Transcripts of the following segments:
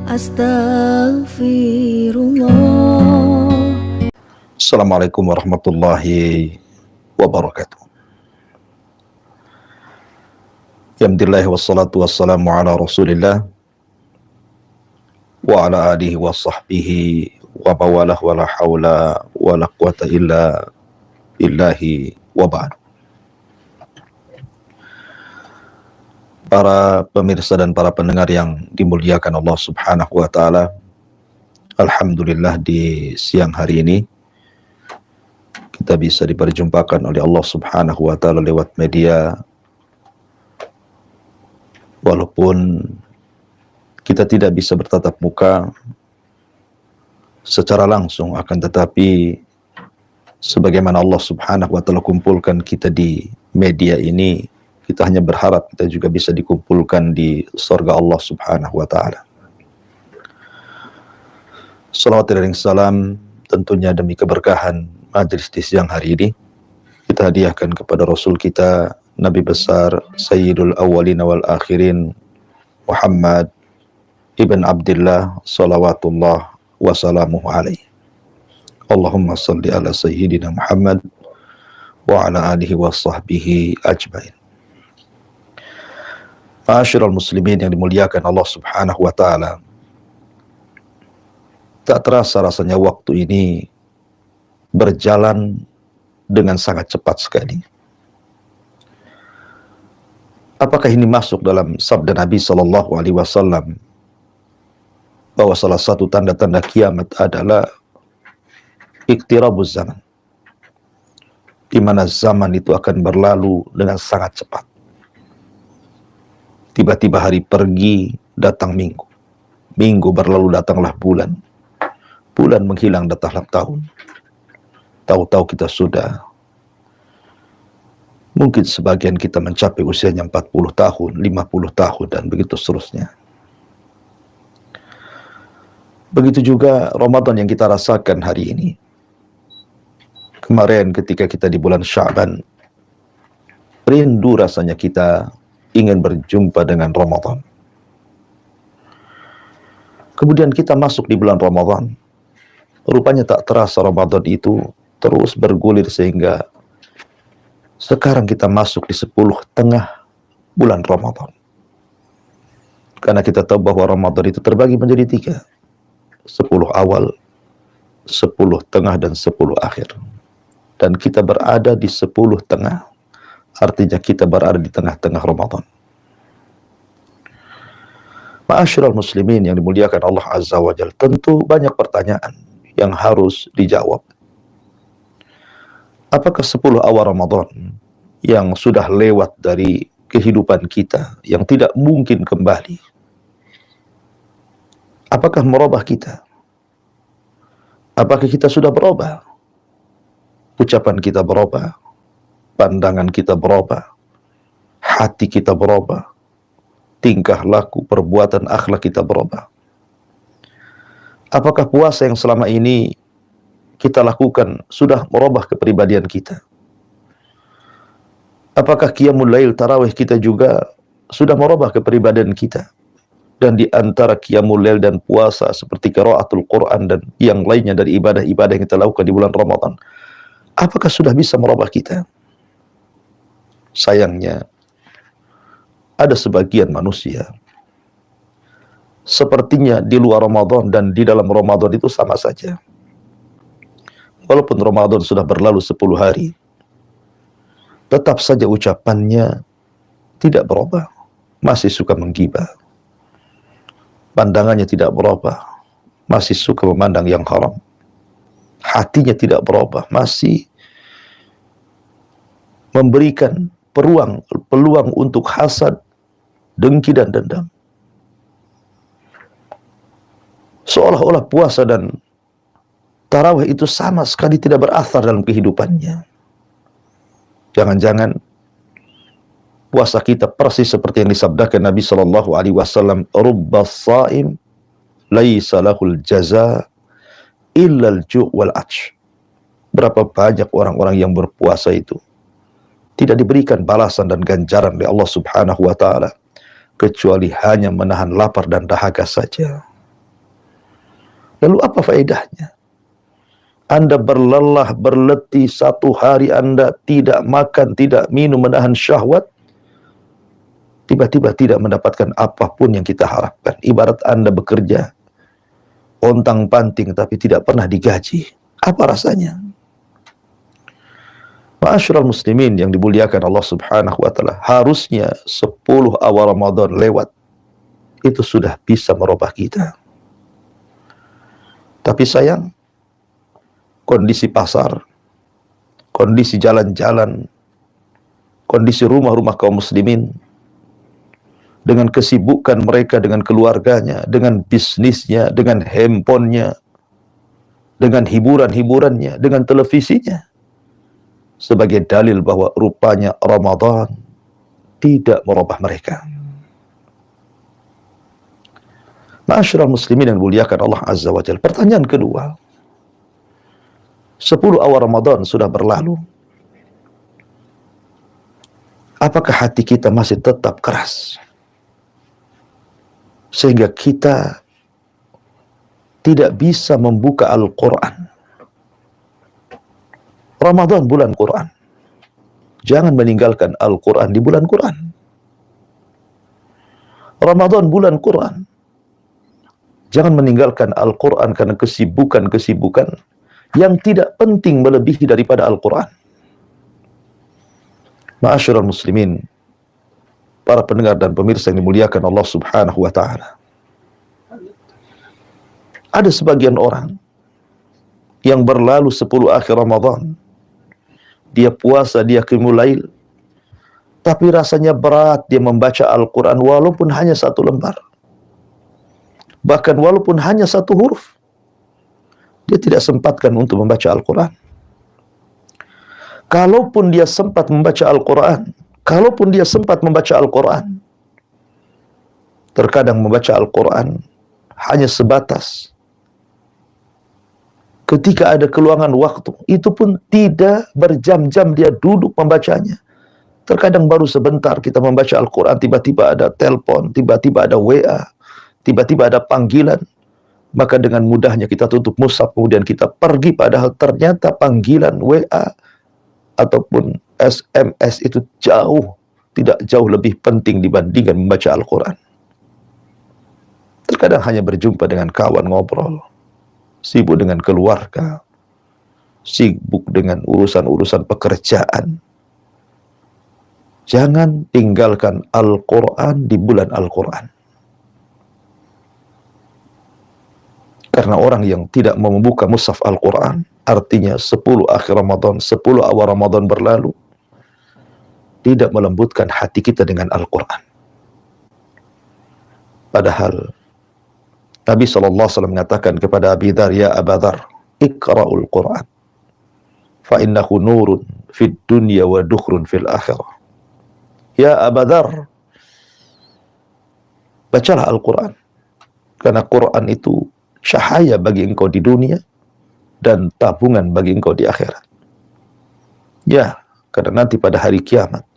Astaghfirullah. Assalamualaikum warahmatullahi wabarakatuh. Alhamdulillah wassalatu wassalamu ala rasulillah wa ala alihi wa sahbihi wa mawalah wa la hawla wa la quwata illa billahi wa ba'd. Para pemirsa dan para pendengar yang dimuliakan Allah subhanahu wa ta'ala, alhamdulillah di siang hari ini kita bisa diperjumpakan oleh Allah subhanahu wa ta'ala lewat media. Walaupun kita tidak bisa bertatap muka secara langsung, akan tetapi sebagaimana Allah subhanahu wa ta'ala kumpulkan kita di media ini, kita hanya berharap kita juga bisa dikumpulkan di surga Allah subhanahu wa ta'ala. Salawat dan salam tentunya demi keberkahan majelis di siang hari ini kita hadiahkan kepada Rasul kita, Nabi besar Sayyidul Awwalin wal Akhirin, Muhammad ibn Abdullah salawatullah wassalamuhu alaihi. Allahumma salli ala Sayyidina Muhammad wa ala alihi wa sahbihi ajmain. Ma'asyiral muslimin yang dimuliakan Allah subhanahu wa ta'ala, tak terasa rasanya waktu ini berjalan dengan sangat cepat sekali. Apakah ini masuk dalam sabda Nabi SAW bahwa salah satu tanda-tanda kiamat adalah iqtirabuz zaman, di mana zaman itu akan berlalu dengan sangat cepat. Tiba-tiba hari pergi, datang minggu. Minggu berlalu, datanglah bulan. Bulan menghilang, datanglah tahun. Tahu-tahu kita sudah, mungkin sebagian kita mencapai usianya 40 tahun, 50 tahun, dan begitu seterusnya. Begitu juga Ramadan yang kita rasakan hari ini. Kemarin ketika kita di bulan Sya'ban, rindu rasanya kita ingin berjumpa dengan Ramadan. Kemudian kita masuk di bulan Ramadan. Rupanya tak terasa Ramadan itu terus bergulir sehingga sekarang kita masuk di 10 tengah bulan Ramadan. Karena kita tahu bahwa Ramadan itu terbagi menjadi 3. 10 awal, 10 tengah, dan 10 akhir. Dan kita berada di 10 tengah. Artinya kita berada di tengah-tengah Ramadan. Ma'asyiral muslimin yang dimuliakan Allah Azza wa Jalla, tentu banyak pertanyaan yang harus dijawab. Apakah 10 awal Ramadan yang sudah lewat dari kehidupan kita, yang tidak mungkin kembali, apakah merubah kita? Apakah kita sudah berubah? Ucapan kita berubah, pandangan kita berubah, hati kita berubah, tingkah laku, perbuatan, akhlak kita berubah. Apakah puasa yang selama ini kita lakukan sudah merubah kepribadian kita? Apakah qiyamul lail, tarawih kita juga sudah merubah kepribadian kita? Dan di antara qiyamul lail dan puasa seperti qiraatul Quran dan yang lainnya dari ibadah-ibadah yang kita lakukan di bulan Ramadan, apakah sudah bisa merubah kita? Sayangnya, ada sebagian manusia sepertinya di luar Ramadan dan di dalam Ramadan itu sama saja. Walaupun Ramadan sudah berlalu 10 hari, tetap saja ucapannya tidak berubah. Masih suka menggibah. Pandangannya tidak berubah. Masih suka memandang yang haram. Hatinya tidak berubah. Masih memberikan peluang untuk hasad, dengki, dan dendam. Seolah-olah puasa dan tarawih itu sama sekali tidak berasar dalam kehidupannya. Jangan-jangan puasa kita persis seperti yang disabdakan Nabi sallallahu alaihi wasallam, "Rubbas shaim laisa lahul jaza illa al-ju' wal 'atsh." Berapa banyak orang-orang yang berpuasa itu tidak diberikan balasan dan ganjaran oleh Allah Subhanahu wa taala kecuali hanya menahan lapar dan dahaga saja. Lalu apa faedahnya? Anda berlelah, berletih, satu hari Anda tidak makan, tidak minum, menahan syahwat, tiba-tiba tidak mendapatkan apapun yang kita harapkan. Ibarat Anda bekerja, ontang-panting, tapi tidak pernah digaji. Apa rasanya? Ma'asyiral muslimin yang dimuliakan Allah subhanahu wa ta'ala, harusnya 10 awal Ramadan lewat, itu sudah bisa merubah kita. Tapi sayang, kondisi pasar, kondisi jalan-jalan, kondisi rumah-rumah kaum muslimin, dengan kesibukan mereka dengan keluarganya, dengan bisnisnya, dengan handphonenya, dengan hiburan-hiburannya, dengan televisinya, sebagai dalil bahwa rupanya Ramadan tidak merubah mereka. Ma'asyiral muslimin yang dimuliakan Allah Azza wa Jalla. Pertanyaan kedua, 10 awal Ramadan sudah berlalu. Apakah hati kita masih tetap keras? Sehingga kita tidak bisa membuka Al-Quran. Ramadan bulan Quran. Jangan meninggalkan Al-Quran di bulan Quran. Ramadan bulan Quran. Jangan meninggalkan Al-Quran karena kesibukan-kesibukan yang tidak penting melebihi daripada Al-Quran. Ma'asyiral muslimin, para pendengar dan pemirsa yang dimuliakan Allah subhanahu wa ta'ala. Ada sebagian orang yang berlalu 10 akhir Ramadan, dia puasa, dia qiyamul lail, tapi rasanya berat dia membaca Al-Quran walaupun hanya 1 lembar. Bahkan walaupun hanya 1 huruf, dia tidak sempatkan untuk membaca Al-Quran. Kalaupun dia sempat membaca Al-Quran, terkadang membaca Al-Quran hanya sebatas ketika ada keluangan waktu, itu pun tidak berjam-jam dia duduk membacanya. Terkadang baru sebentar kita membaca Al-Quran, tiba-tiba ada telepon, tiba-tiba ada WA, tiba-tiba ada panggilan. Maka dengan mudahnya kita tutup mushaf, kemudian kita pergi, padahal ternyata panggilan WA ataupun SMS itu tidak jauh lebih penting dibandingkan membaca Al-Quran. Terkadang hanya berjumpa dengan kawan ngobrol, sibuk dengan keluarga, sibuk dengan urusan-urusan pekerjaan. Jangan tinggalkan Al-Quran di bulan Al-Quran. Karena orang yang tidak mau membuka mushaf Al-Quran, artinya 10 akhir Ramadan, 10 awal Ramadan berlalu, tidak melembutkan hati kita dengan Al-Quran. Padahal Nabi SAW mengatakan kepada Abi Dzar, ya Aba Dzar, iqra'ul Quran, fa innahu nurun fid dunya wa dukhrun fil akhirah. Ya Aba Dzar, bacalah Al-Quran, karena Quran itu cahaya bagi engkau di dunia dan tabungan bagi engkau di akhirat. Ya, karena nanti pada hari kiamat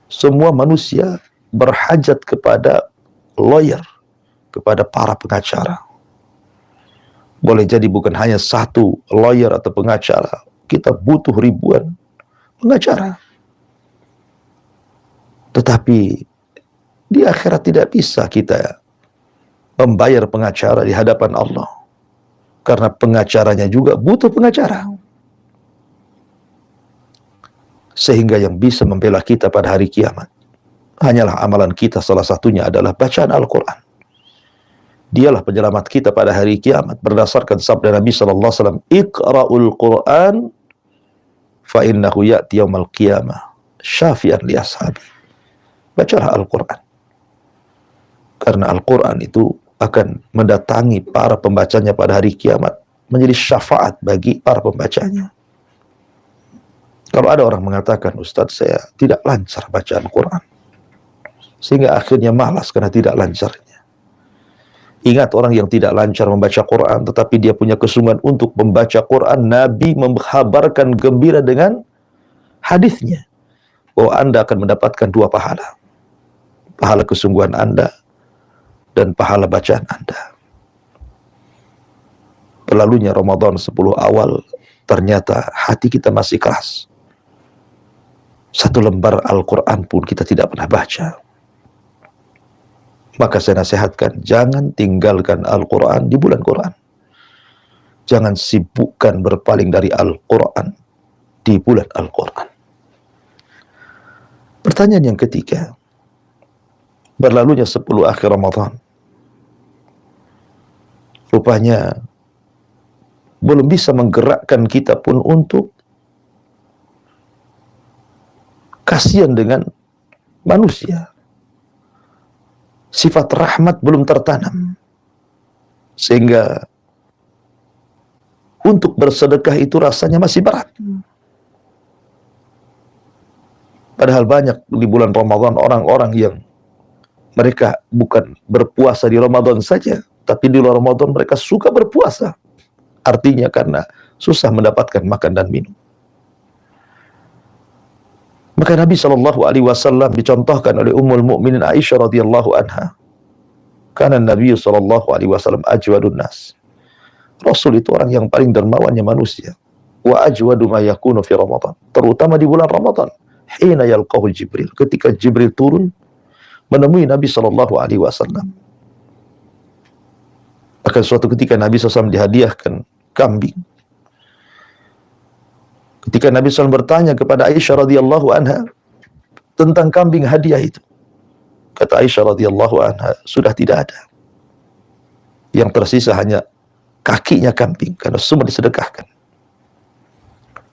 semua manusia berhajat kepada lawyer, kepada para pengacara. Boleh jadi bukan hanya 1 lawyer atau pengacara, kita butuh ribuan pengacara. Tetapi di akhirat tidak bisa kita membayar pengacara di hadapan Allah, karena pengacaranya juga butuh pengacara. Sehingga yang bisa membela kita pada hari kiamat hanyalah amalan kita, salah satunya adalah bacaan Al-Quran. Dialah penyelamat kita pada hari kiamat berdasarkan sabda Nabi SAW, iqra'ul Quran fa innahu ya'ti yaumal qiyamah syafi'an li ashabi. Bacalah Al-Quran, karena Al-Quran itu akan mendatangi para pembacanya pada hari kiamat, menjadi syafaat bagi para pembacanya. Kalau ada orang mengatakan, Ustadz, saya tidak lancar baca Al-Quran, sehingga akhirnya malas karena tidak lancarnya. Ingat, orang yang tidak lancar membaca Quran, tetapi dia punya kesungguhan untuk membaca Quran, Nabi menghabarkan gembira dengan hadisnya, bahwa Anda akan mendapatkan 2 pahala. Pahala kesungguhan Anda dan pahala bacaan Anda. berlalunya Ramadan 10 awal, ternyata hati kita masih keras. Satu lembar Al-Quran pun kita tidak pernah baca. Maka saya nasihatkan, jangan tinggalkan Al-Quran di bulan Quran. Jangan sibukkan berpaling dari Al-Quran di bulan Al-Quran. Pertanyaan yang ketiga, berlalunya 10 akhir Ramadan, rupanya belum bisa menggerakkan kita pun untuk kasihan dengan manusia. Sifat rahmat belum tertanam, sehingga untuk bersedekah itu rasanya masih berat. Padahal banyak di bulan Ramadan orang-orang yang mereka bukan berpuasa di Ramadan saja, tapi di luar Ramadan mereka suka berpuasa. Artinya karena susah mendapatkan makan dan minum. Maka Nabi SAW dicontohkan oleh Ummul Mukminin Aisyah radhiyallahu anha. Karena Nabi SAW ajwadun nas. Rasul itu orang yang paling dermawannya manusia. Wa ajwadu ma yakunu fi Ramadan. Terutama di bulan Ramadan. Hina yalqahu Jibril. Ketika Jibril turun menemui Nabi SAW. Akan suatu ketika Nabi SAW dihadiahkan kambing. Ketika Nabi SAW bertanya kepada Aisyah radhiyallahu anha tentang kambing hadiah itu, kata Aisyah radhiyallahu anha, sudah tidak ada. Yang tersisa hanya kakinya kambing, karena semua disedekahkan.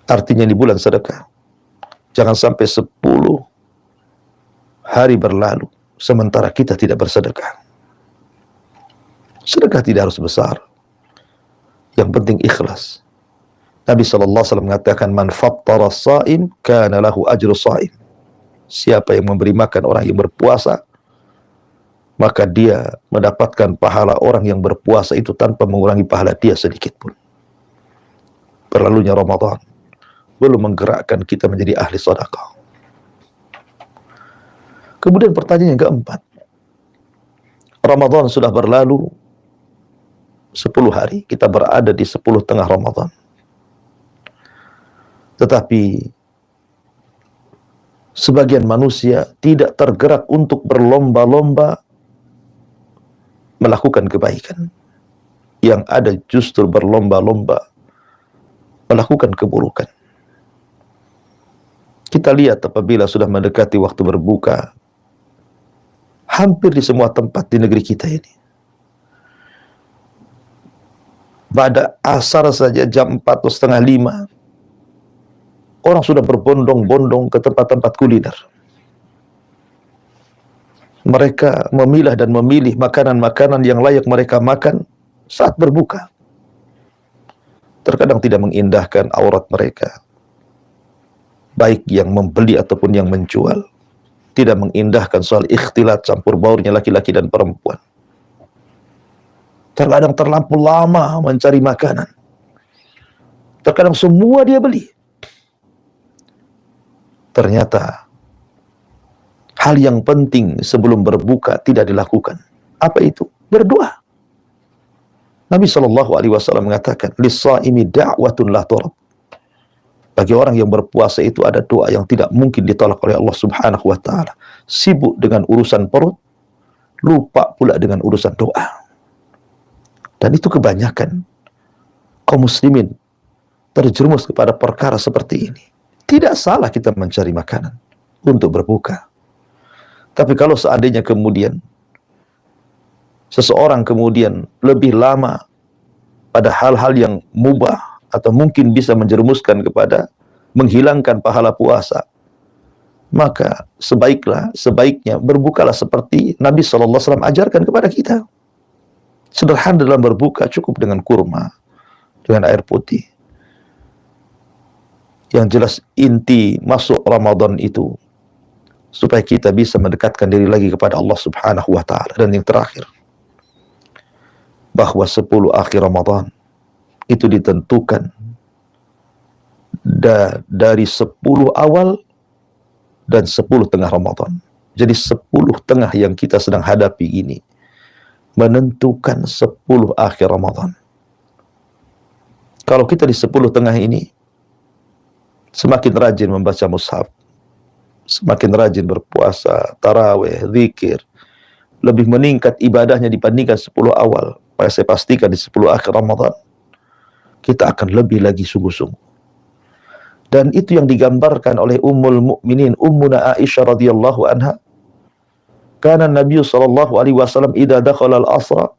Artinya di bulan sedekah, jangan sampai 10 hari berlalu sementara kita tidak bersedekah. Sedekah tidak harus besar, yang penting ikhlas. Nabi SAW mengatakan, man fattara as-saim kana lahu ajru saim. Siapa yang memberi makan orang yang berpuasa, maka dia mendapatkan pahala orang yang berpuasa itu tanpa mengurangi pahala dia sedikit pun. Berlalunya Ramadan belum menggerakkan kita menjadi ahli sedekah. Kemudian pertanyaan yang keempat, Ramadan sudah berlalu 10 hari, kita berada di 10 tengah Ramadan. Tetapi sebagian manusia tidak tergerak untuk berlomba-lomba melakukan kebaikan. Yang ada justru berlomba-lomba melakukan keburukan. Kita lihat apabila sudah mendekati waktu berbuka, hampir di semua tempat di negeri kita ini, pada asar saja jam 4 atau setengah 5, orang sudah berbondong-bondong ke tempat-tempat kuliner. Mereka memilah dan memilih makanan-makanan yang layak mereka makan saat berbuka. Terkadang tidak mengindahkan aurat mereka, baik yang membeli ataupun yang menjual. Tidak mengindahkan soal ikhtilat, campur baurnya laki-laki dan perempuan. Terkadang terlampau lama mencari makanan. Terkadang semua dia beli. Ternyata hal yang penting sebelum berbuka tidak dilakukan. Apa itu? Berdoa. Nabi SAW mengatakan, lis-shaimi da'watun la turad. Bagi orang yang berpuasa itu ada doa yang tidak mungkin ditolak oleh Allah Subhanahu wa taala. Sibuk dengan urusan perut, lupa pula dengan urusan doa. Dan itu kebanyakan kaum muslimin terjerumus kepada perkara seperti ini. Tidak salah kita mencari makanan untuk berbuka. Tapi kalau seandainya kemudian seseorang kemudian lebih lama pada hal-hal yang mubah atau mungkin bisa menjerumuskan kepada menghilangkan pahala puasa, maka sebaiknya berbukalah seperti Nabi SAW ajarkan kepada kita. Sederhana dalam berbuka, cukup dengan kurma, dengan air putih. Yang jelas inti masuk Ramadan itu supaya kita bisa mendekatkan diri lagi kepada Allah Subhanahu wa taala. Dan yang terakhir, bahwa 10 akhir Ramadan itu ditentukan dari 10 awal dan 10 tengah Ramadan. Jadi 10 tengah yang kita sedang hadapi ini menentukan 10 akhir Ramadan. Kalau kita di 10 tengah ini semakin rajin membaca mushaf, semakin rajin berpuasa, tarawih, zikir, lebih meningkat ibadahnya dibandingkan 10 awal. Maka saya pastikan di 10 akhir Ramadan kita akan lebih lagi sungguh-sungguh. Dan itu yang digambarkan oleh Ummul Mukminin Ummuna Aisyah radhiyallahu anha. Kana Nabi sallallahu alaihi wasallam idza dakhala al-asra,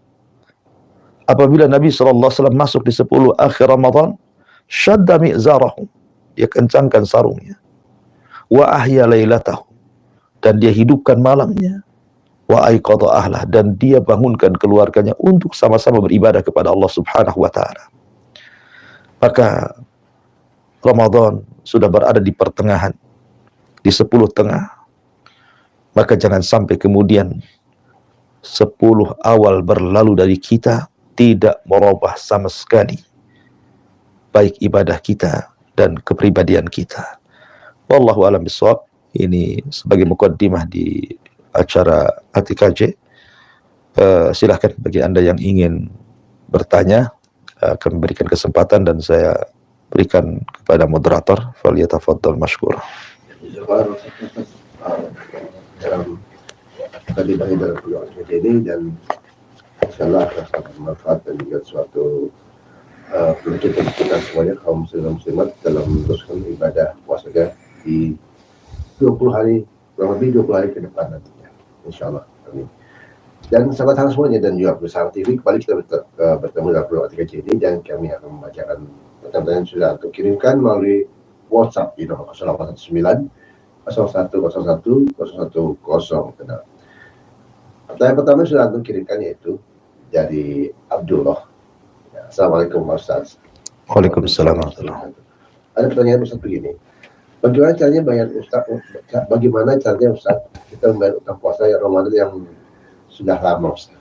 apabila Nabi sallallahu alaihi wasallam masuk di 10 akhir Ramadan, syadda mi'zarahu, dia kencangkan sarungnya. Wa ahya lailatahu, dan dia hidupkan malamnya. Wa aiqadha ahlah, dan dia bangunkan keluarganya untuk sama-sama beribadah kepada Allah Subhanahu wa taala. Maka Ramadan sudah berada di pertengahan, di 10 tengah. Maka jangan sampai kemudian 10 awal berlalu dari kita tidak merubah sama sekali baik ibadah kita dan kepribadian kita. Wallahu a'lam bishawab. Ini sebagai mukaddimah di acara ATKJ. Silahkan bagi Anda yang ingin bertanya, akan memberikan kesempatan dan saya berikan kepada moderator. Falyatafaddal mashkur. Dalam tadi dalam peluang ini, dan insyaallah akan sangat bermanfaat dan juga suatu pelajaran kita semuanya kaum muslimat dalam meneruskan ibadah puasa di 20 hari, kurang lebih 20 hari ke depan nantinya, insyaallah. Amin. Dan sahabat hal semuanya dan juga bersama TV, kembali kita bertemu dalam peluang ATKJ ini, dan kami akan membacakan pertanyaan yang sudah untuk kirimkan melalui WhatsApp di nomor 019 0101 010. Pertanyaan pertama sudah antum kirimkan, yaitu dari Abdullah. Ya, Assalamualaikum Ustaz. Waalaikumsalam. Ada pertanyaan Ustaz begini. Bagaimana caranya bayar Ustaz? Bagaimana caranya Ustaz kita membayar utang puasa yang Ramadan yang sudah lama, Ustaz?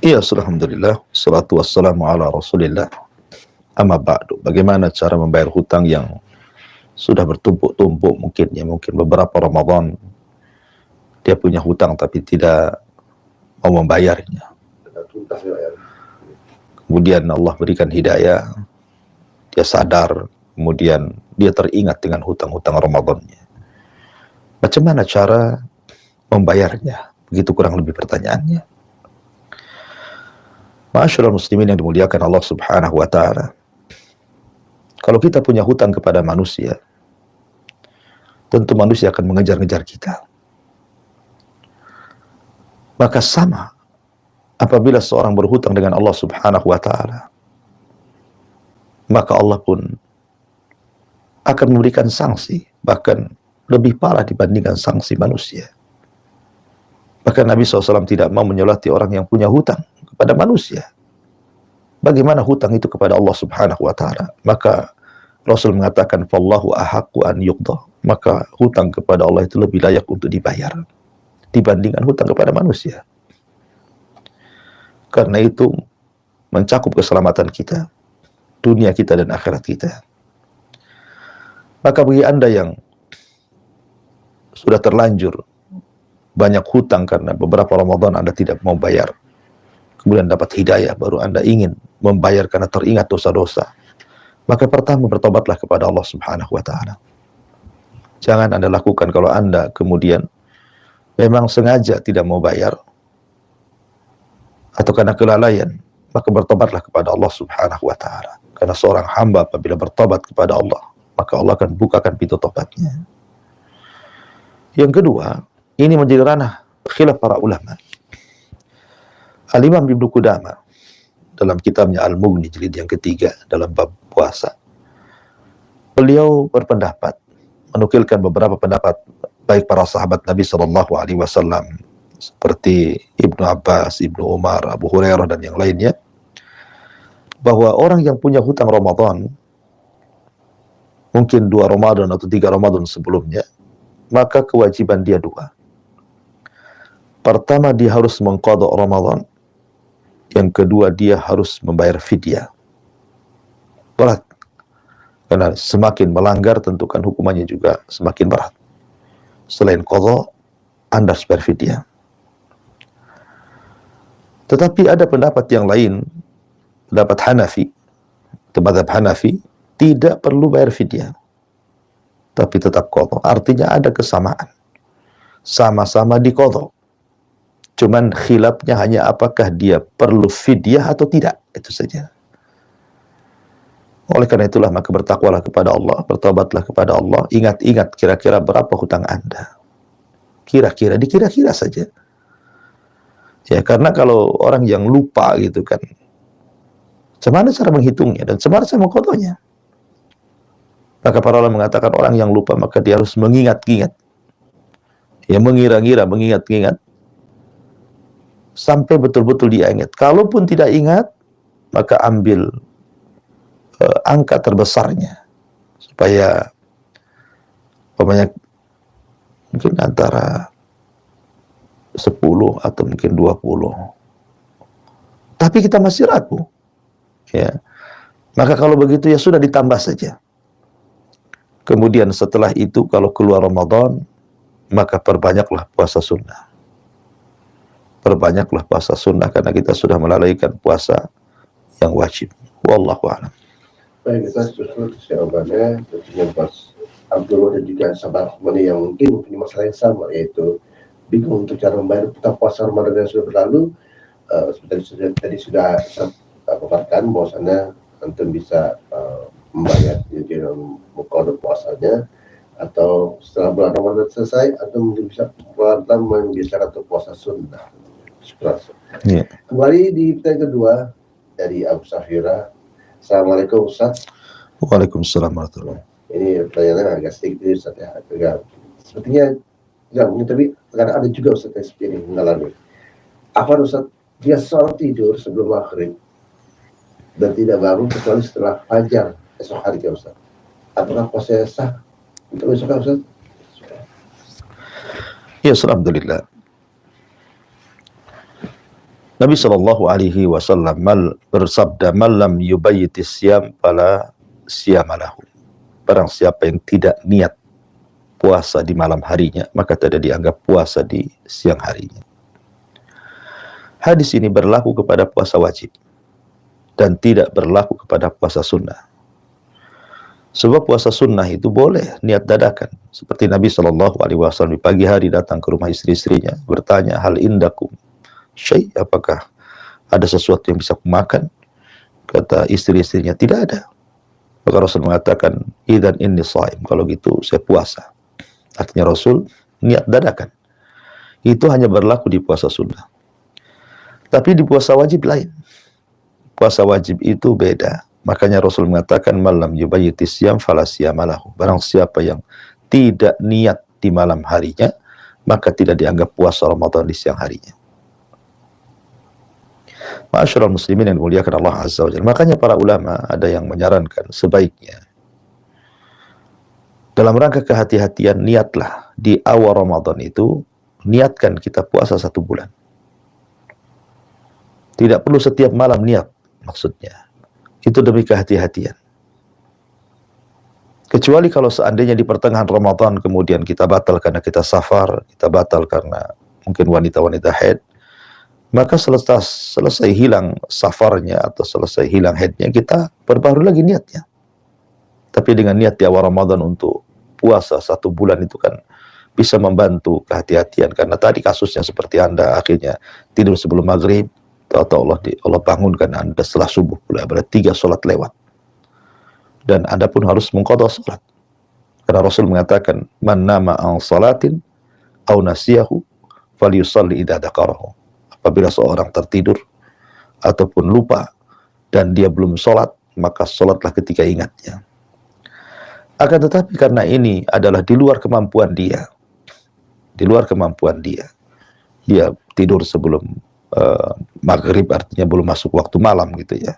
Iya, alhamdulillah. Salatu wassalamu ala Rasulillah. Amma ba'du. Bagaimana cara membayar hutang yang sudah bertumpuk-tumpuk, mungkin beberapa Ramadan dia punya hutang tapi tidak mau membayarnya. Kemudian Allah berikan hidayah, dia sadar, kemudian dia teringat dengan hutang-hutang Ramadannya. Macam mana cara membayarnya? Begitu kurang lebih pertanyaannya. Ma'asyiral muslimin yang dimuliakan Allah Subhanahu wa taala. Kalau kita punya hutang kepada manusia, tentu manusia akan mengejar-ngejar kita. Maka sama apabila seorang berhutang dengan Allah Subhanahu wa taala, maka Allah pun akan memberikan sanksi, bahkan lebih parah dibandingkan sanksi manusia. Bahkan Nabi SAW tidak mau menyolati orang yang punya hutang kepada manusia. Bagaimana hutang itu kepada Allah Subhanahu wa taala? Maka Rasul mengatakan fallahu ahaqqu an yuqda. Maka hutang kepada Allah itu lebih layak untuk dibayar dibandingkan hutang kepada manusia. Karena itu mencakup keselamatan kita, dunia kita dan akhirat kita. Maka bagi Anda yang sudah terlanjur banyak hutang karena beberapa Ramadan Anda tidak mau bayar, kemudian dapat hidayah, baru Anda ingin membayar karena teringat dosa-dosa, maka pertama bertobatlah kepada Allah Subhanahu wa taala. Jangan Anda lakukan kalau Anda kemudian memang sengaja tidak mau bayar atau karena kelalaian, maka bertobatlah kepada Allah Subhanahu wa taala. Karena seorang hamba apabila bertobat kepada Allah, maka Allah akan bukakan pintu tobatnya. Yang kedua, ini menjadi ranah khilaf para ulama. Al-Imam Ibnu Qudamah dalam kitabnya Al-Mughni jilid yang ketiga dalam bab puasa, beliau berpendapat, menukilkan beberapa pendapat baik para sahabat Nabi Shallallahu Alaihi Wasallam seperti Ibnu Abbas, Ibnu Umar, Abu Hurairah dan yang lainnya, bahwa orang yang punya hutang Ramadan, mungkin 2 Ramadan atau 3 Ramadan sebelumnya, maka kewajiban dia 2. Pertama, dia harus mengqadha Ramadan. Yang kedua, dia harus membayar fidyah. Berat. Karena semakin melanggar tentukan hukumannya juga semakin berat. Selain qadha, Anda harus bayar fidyah. Tetapi ada pendapat yang lain pendapat Hanafi, mazhab Hanafi, tidak perlu bayar fidyah, tapi tetap qadha. Artinya ada kesamaan, sama-sama diqadha. Cuman khilafnya hanya apakah dia perlu fidyah atau tidak, itu saja. Oleh karena itulah maka bertakwalah kepada Allah, bertobatlah kepada Allah, ingat-ingat kira-kira berapa hutang Anda. Kira-kira, dikira-kira saja. Ya, karena kalau orang yang lupa gitu kan, bagaimana cara menghitungnya dan bagaimana cara mengqadhanya? Maka para ulama mengatakan orang yang lupa maka dia harus mengingat-ingat. Ya, mengira-ngira, mengingat-ingat sampai betul-betul dia ingat. Kalaupun tidak ingat, maka ambil angka terbesarnya supaya umpamanya mungkin antara 10 atau mungkin 20. Tapi kita masih ragu. Ya. Maka kalau begitu ya sudah ditambah saja. Kemudian setelah itu kalau keluar Ramadan, maka perbanyaklah puasa sunnah. Perbanyaklah puasa sunnah karena kita sudah melalaikan puasa yang wajib. Wallahu a'lam. Baik, kita sudah jawabannya. Tentunya Mas Abdullah dan juga sahabat mana yang mungkin mempunyai masalah yang sama, yaitu bingung untuk cara membayar hutang puasa Ramadan yang sudah berlalu. Tadi sudah saya paparkan bahwasannya antum bisa membayar dalam qadha puasanya, atau setelah bulan Ramadan selesai antum mungkin bisa pelan-pelan membiasakan untuk puasa sunnah. Syukur. Yeah. Kembali di pertanyaan kedua dari Abu Safira. Assalamualaikum Ustaz. Waalaikumsalam warahmatullahi wabarakatuh. Ini pertanyaannya agak sedikit Ustaz ya, agak sepertinya ya, tapi kadang ada juga Ustaz yang seperti ini mengalami. Apa Ustaz, dia sholat tidur sebelum maghrib dan tidak bangun kecuali setelah fajar esok hari ya Ustaz. Apakah puasanya sah untuk besok Ustaz? Ya, alhamdulillah. Nabi Shallallahu Alaihi Wasallam bersabda, "Malam yubayyitis siyam fala siyamalahu." Barang siapa yang tidak niat puasa di malam harinya, maka tidak dianggap puasa di siang harinya. Hadis ini berlaku kepada puasa wajib dan tidak berlaku kepada puasa sunnah. Sebab puasa sunnah itu boleh niat dadakan. Seperti Nabi Shallallahu Alaihi Wasallam di pagi hari datang ke rumah istri-istrinya, bertanya, "Hal indakum syai', apakah ada sesuatu yang bisa kumakan?" Kata istri-istrinya, "Tidak ada." Maka Rasul mengatakan, "Idzan inni shaim." Kalau gitu saya puasa. Artinya Rasul niat dadakan. Itu hanya berlaku di puasa sunnah. Tapi di puasa wajib lain. Puasa wajib itu beda. Makanya Rasul mengatakan, "Malam yubayyitis siyam fala siyamalahu." Barang siapa yang tidak niat di malam harinya, maka tidak dianggap puasa Ramadan di siang harinya. Ma'asyiral muslimin yang dimuliakan Allah Azza wa Jalla. Makanya para ulama ada yang menyarankan sebaiknya dalam rangka kehati-hatian, niatlah di awal Ramadan itu, niatkan kita puasa 1 bulan. Tidak perlu setiap malam niat, maksudnya. Itu demi kehati-hatian. Kecuali kalau seandainya di pertengahan Ramadan kemudian kita batal karena kita safar, kita batal karena mungkin wanita-wanita haid, maka selesai hilang safarnya atau selesai hilang haidnya, kita perbarui lagi niatnya. Tapi dengan niat di awal Ramadan untuk puasa 1 bulan itu kan bisa membantu kehati-hatian. Karena tadi kasusnya seperti Anda akhirnya tidur sebelum maghrib, atau Allah bangunkan Anda setelah subuh pula, berarti 3 sholat lewat. Dan Anda pun harus mengqadha sholat. Karena Rasul mengatakan, "Man nama an salatin aw nasiyahu falyusalli idza dzakarahu." Apabila seorang tertidur ataupun lupa dan dia belum sholat, maka sholatlah ketika ingatnya. Akan tetapi karena ini adalah di luar kemampuan dia, dia tidur sebelum maghrib, artinya belum masuk waktu malam gitu ya.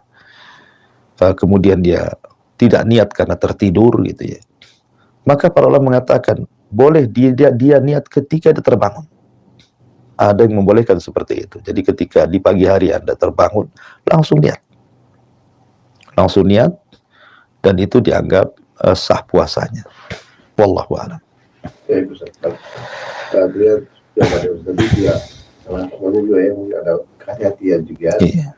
Kemudian dia tidak niat karena tertidur gitu ya. Maka para ulama mengatakan boleh dia niat ketika dia terbangun. Ada yang membolehkan seperti itu. Jadi ketika di pagi hari Anda terbangun, langsung niat. Dan itu dianggap sah puasanya. Wallahu a'lam. Ya, Ustaz. Lihat yang ada Ustaz dia sama temannya juga yang ada kehati-hatian juga. Iya.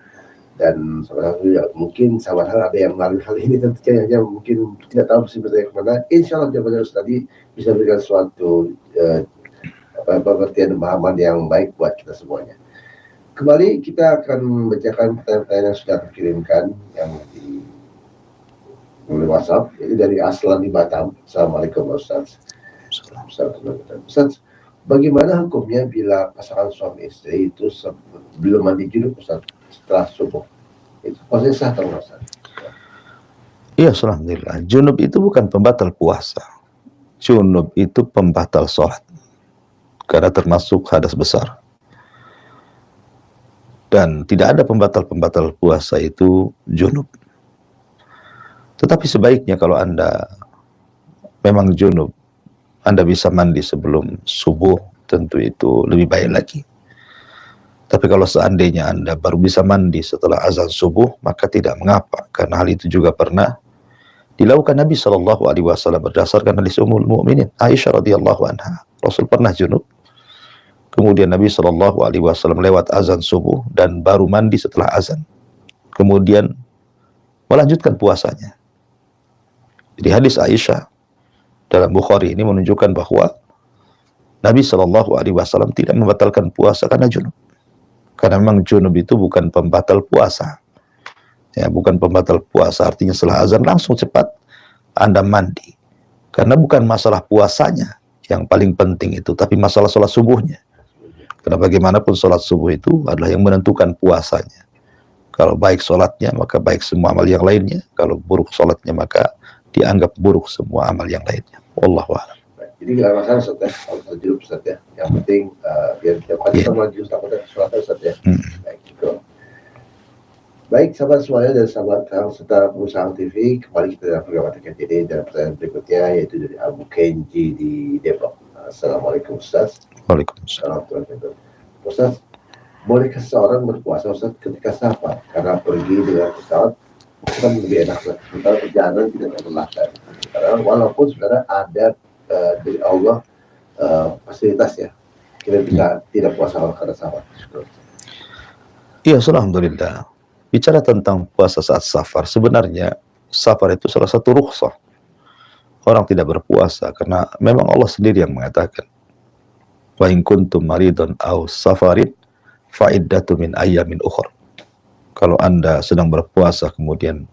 Dan saudara ya, mungkin sahabat ada yang melalui hal ini tentunya hanya mungkin tidak tahu sebenarnya kemana. Insya Allah jawabannya Ustaz tadi bisa memberikan suatu pengertian dan pemahaman yang baik buat kita semuanya. Kembali kita akan membacakan pertanyaan-pertanyaan yang sudah terkirimkan yang melalui WhatsApp. Ini dari Aslan di Batam. Assalamualaikum Ustaz. Ustaz, bagaimana hukumnya bila pasangan suami istri itu belum mandi junub Ustaz setelah subuh? Itu puasanya sah atau enggak Ustaz? Iya, alhamdulillah. Junub itu bukan pembatal puasa. Junub itu pembatal sholat. Karena termasuk hadas besar. Dan tidak ada pembatal-pembatal puasa itu junub. Tetapi sebaiknya kalau Anda memang junub, Anda bisa mandi sebelum subuh, tentu itu lebih baik lagi. Tapi kalau seandainya Anda baru bisa mandi setelah azan subuh, maka tidak mengapa. Karena hal itu juga pernah dilakukan Nabi SAW berdasarkan hadis Ummul Mukminin Aisyah radhiyallahu anha. Rasul pernah junub. Kemudian Nabi SAW lewat azan subuh dan baru mandi setelah azan. Kemudian melanjutkan puasanya. Jadi hadis Aisyah dalam Bukhari ini menunjukkan bahwa Nabi SAW tidak membatalkan puasa karena junub. Karena memang junub itu bukan pembatal puasa. Ya, bukan pembatal puasa, artinya setelah azan langsung cepat Anda mandi. Karena bukan masalah puasanya yang paling penting itu, tapi masalah sholat subuhnya. Karena bagaimanapun sholat subuh itu adalah yang menentukan puasanya. Kalau baik sholatnya, maka baik semua amal yang lainnya. Kalau buruk sholatnya, maka dianggap buruk semua amal yang lainnya. Wallahu a'lam. Jadi nggak masalah Ustaz ya, kalau junub Ustaz ya. Yang penting biar tiap kali kita maju sholat Ustaz ya. Baik, gitu. Baik, sahabat semuanya dan sahabat serta pengusaha TV, kembali kita dalam program TKTD dan pertanyaan berikutnya yaitu dari Abu Kenji di Depok. Assalamualaikum Ustaz. Waalaikumsalam. Ustaz, bolehkah seseorang berpuasa Ustaz ketika safar? Karena pergi dengan pesawat kan lebih enak Ustaz. Sementara perjalanan tidak melelahkan. Karena walaupun sebenarnya ada dari Allah fasilitas ya, kita bisa tidak puasa karena safar. Iya, alhamdulillah. Bicara tentang puasa saat safar, sebenarnya safar itu salah satu rukhsah. Orang tidak berpuasa karena memang Allah sendiri yang mengatakan, wa in kuntum maridun aw safarin fa iddatu min ayyamin ukhra. Kalau Anda sedang berpuasa kemudian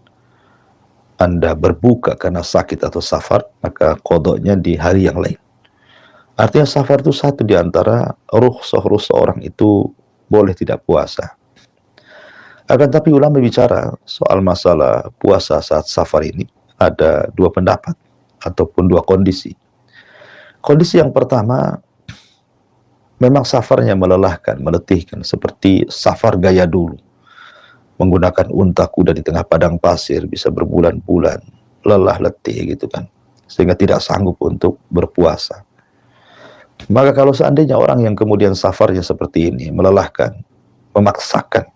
Anda berbuka karena sakit atau safar, maka qadanya di hari yang lain. Artinya safar itu satu di antara rukhsah orang itu boleh tidak puasa. Akan tapi ulama bicara soal masalah puasa saat safar ini ada dua pendapat ataupun dua kondisi. Kondisi yang pertama, memang safarnya melelahkan, meletihkan, seperti safar gaya dulu. Menggunakan unta kuda di tengah padang pasir, bisa berbulan-bulan, lelah letih gitu kan. Sehingga tidak sanggup untuk berpuasa. Maka kalau seandainya orang yang kemudian safarnya seperti ini, melelahkan, memaksakan,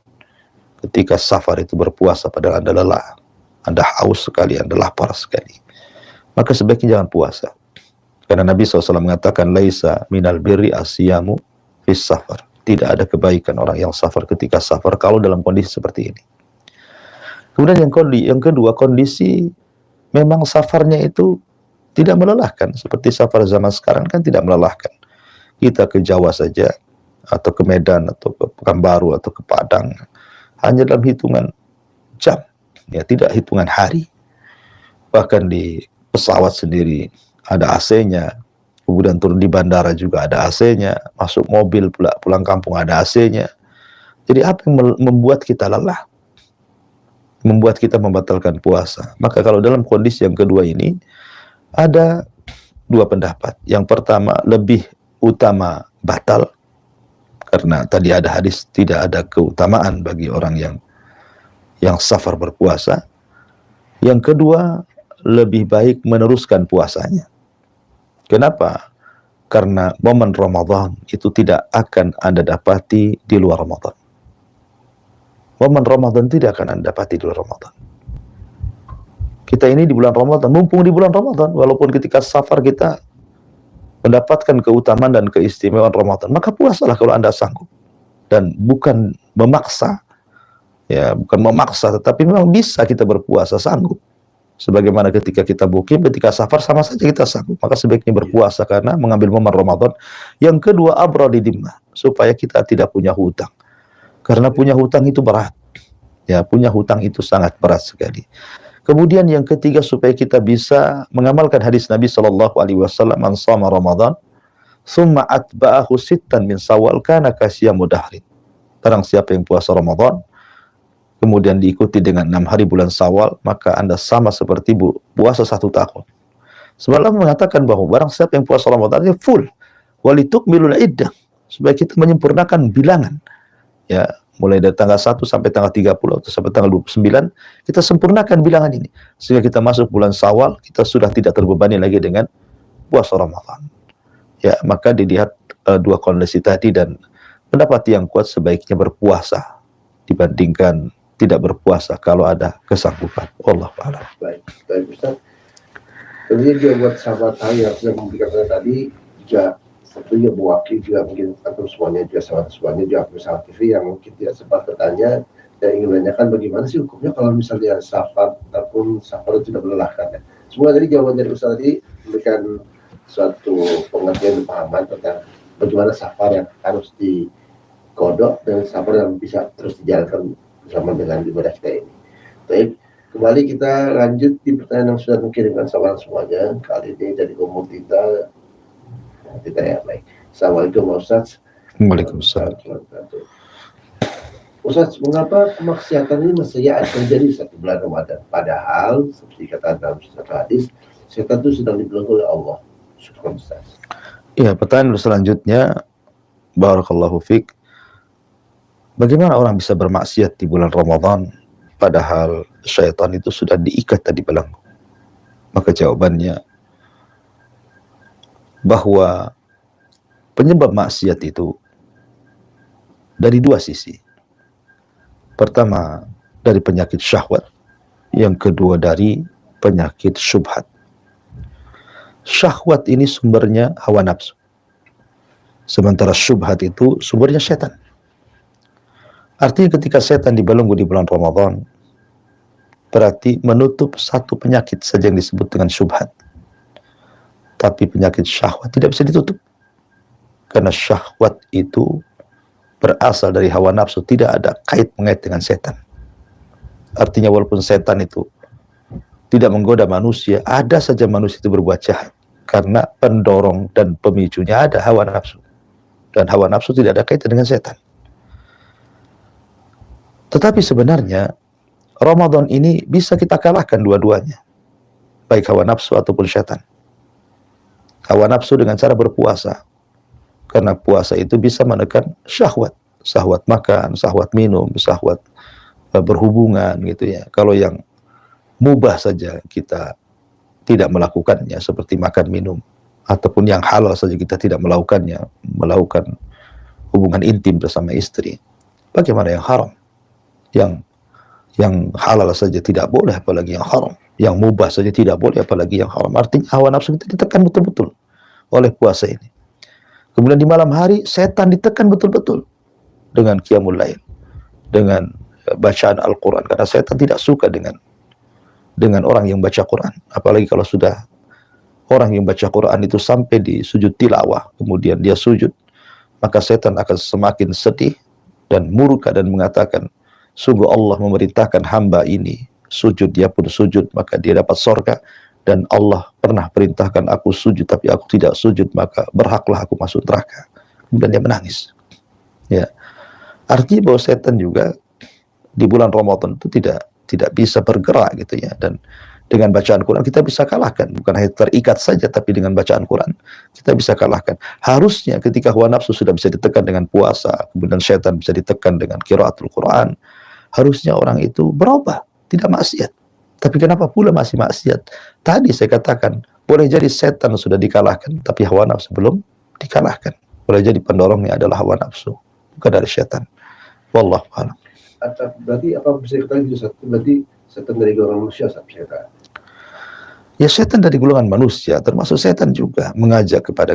ketika safar itu berpuasa padahal Anda lelah, Anda haus sekali, Anda lapar sekali, maka sebaiknya jangan puasa. Karena Nabi SAW mengatakan, laisa minal birri asyamu fis safar. Tidak ada kebaikan orang yang safar ketika safar kalau dalam kondisi seperti ini. Kemudian yang kedua, kondisi memang safarnya itu tidak melelahkan. Seperti safar zaman sekarang kan tidak melelahkan. Kita ke Jawa saja, atau ke Medan, atau ke Pekanbaru, atau ke Padang, hanya dalam hitungan jam, ya tidak hitungan hari. Bahkan di pesawat sendiri ada AC-nya, kemudian turun di bandara juga ada AC-nya, masuk mobil pulang kampung ada AC-nya. Jadi apa yang membuat kita lelah? Membuat kita membatalkan puasa. Maka kalau dalam kondisi yang kedua ini, ada dua pendapat. Yang pertama, lebih utama batal, karena tadi ada hadis tidak ada keutamaan bagi orang yang safar berpuasa. Yang kedua, lebih baik meneruskan puasanya. Kenapa? Karena momen Ramadan itu tidak akan Anda dapati di luar Ramadan. Momen Ramadan tidak akan Anda dapati di luar Ramadan. Kita ini di bulan Ramadan, mumpung di bulan Ramadan, walaupun ketika safar kita mendapatkan keutamaan dan keistimewaan Ramadan, maka puasalah kalau Anda sanggup. Dan bukan memaksa Ya, bukan memaksa, tetapi memang bisa kita berpuasa, sanggup. Sebagaimana ketika kita mukim, ketika safar sama saja kita sanggup. Maka sebaiknya berpuasa karena mengambil momen Ramadan. Yang kedua, abradi dimah, supaya kita tidak punya hutang. Karena punya hutang itu berat. Ya, punya hutang itu sangat berat sekali. Kemudian yang ketiga, supaya kita bisa mengamalkan hadis Nabi Shallallahu Alaihi Wasallam, "Man shama Ramadan, summa atba'ahu sittan min Syawal, kana kasyamu dahrin." Barang siapa yang puasa Ramadan, kemudian diikuti dengan 6 hari bulan Syawal, maka Anda sama seperti puasa 1 tahun. Semalam mengatakan bahwa barang siapa yang puasa Ramadan itu full, walitukmilul iddah, supaya kita menyempurnakan bilangan. Ya, mulai dari tanggal 1 sampai tanggal 30 atau sampai tanggal 29, kita sempurnakan bilangan ini. Sehingga kita masuk bulan Syawal, kita sudah tidak terbebani lagi dengan puasa Ramadan. Ya, maka dilihat dua kondisi tadi, dan pendapat yang kuat sebaiknya berpuasa dibandingkan tidak berpuasa kalau ada kesanggupan. Wallahu a'lam. Baik, baik Ustaz. Tentunya juga buat sahabat saya yang sudah memberikan tadi, juga tentunya mewakili juga mungkin atau semuanya juga semuanya juga bersama TV yang mungkin tidak sempat bertanya dan ingin menanyakan bagaimana sih hukumnya kalau misalnya safar ataupun safar itu tidak melelahkan. Ya. Semua tadi jawaban dari Ustaz tadi memberikan suatu pengertian dan pemahaman tentang bagaimana safar yang harus dikodok dan safar yang bisa terus dijalankan bersama dengan ibadah kita ini. Baik, kembali kita lanjut di pertanyaan yang sudah mengirimkan sahabat semuanya. Kali ini dari umur kita ya, baik. Assalamualaikum Ustaz. Waalaikumsalam. Ustaz, mengapa kemaksiatan ini mestinya terjadi 1 bulan Ramadan? Padahal seperti kata dalam satu hadis, setan itu sedang dibelenggu oleh Allah. Syukur Ustaz. Ya, pertanyaan selanjutnya, barakallahu fiik. Bagaimana orang bisa bermaksiat di bulan Ramadan padahal syaitan itu sudah diikat tadi belenggu? Maka jawabannya bahwa penyebab maksiat itu dari 2 sisi. Pertama, dari penyakit syahwat. Yang kedua, dari penyakit syubhat. Syahwat ini sumbernya hawa nafsu. Sementara syubhat itu sumbernya setan. Artinya ketika setan dibelenggu di bulan Ramadan, berarti menutup satu penyakit saja yang disebut dengan syubhat. Tapi penyakit syahwat tidak bisa ditutup. Karena syahwat itu berasal dari hawa nafsu, tidak ada kait-mengait dengan setan. Artinya walaupun setan itu tidak menggoda manusia, ada saja manusia itu berbuat jahat. Karena pendorong dan pemicunya ada hawa nafsu. Dan hawa nafsu tidak ada kaitan dengan setan. Tetapi sebenarnya Ramadan ini bisa kita kalahkan dua-duanya, baik hawa nafsu ataupun syaitan. Hawa nafsu dengan cara berpuasa, karena puasa itu bisa menekan syahwat, syahwat makan, syahwat minum, syahwat berhubungan gitu ya. Kalau yang mubah saja kita tidak melakukannya, seperti makan minum, ataupun yang halal saja kita tidak melakukannya, melakukan hubungan intim bersama istri. Bagaimana yang haram? Yang halal saja tidak boleh, apalagi yang haram. Yang mubah saja tidak boleh, apalagi yang haram. Artinya hawa nafsu kita ditekan betul-betul oleh puasa ini. Kemudian di malam hari setan ditekan betul-betul dengan qiyamul lail, dengan bacaan Al-Quran, karena setan tidak suka dengan orang yang baca Quran. Apalagi kalau sudah orang yang baca Quran itu sampai di sujud tilawah, kemudian dia sujud, maka setan akan semakin sedih dan murka dan mengatakan, sungguh Allah memerintahkan hamba ini sujud, dia pun sujud, maka dia dapat surga. Dan Allah pernah perintahkan aku sujud, tapi aku tidak sujud, maka berhaklah aku masuk neraka. Kemudian dia menangis. Ya, artinya bahwa setan juga di bulan Ramadan itu tidak bisa bergerak gitu ya. Dan dengan bacaan Quran kita bisa kalahkan, bukan hanya terikat saja, tapi dengan bacaan Quran kita bisa kalahkan. Harusnya ketika hawa nafsu sudah bisa ditekan dengan puasa, kemudian setan bisa ditekan dengan qiraatul Quran, harusnya orang itu berubah, tidak maksiat. Tapi kenapa pula masih maksiat? Tadi saya katakan, boleh jadi setan sudah dikalahkan, tapi hawa nafsu belum dikalahkan. Boleh jadi pendorongnya adalah hawa nafsu, bukan dari setan. Wallahu a'lam. Berarti apa bisa kita gitu? Berarti setan dari golongan manusia, setan. Ya, setan dari golongan manusia, termasuk setan juga mengajak kepada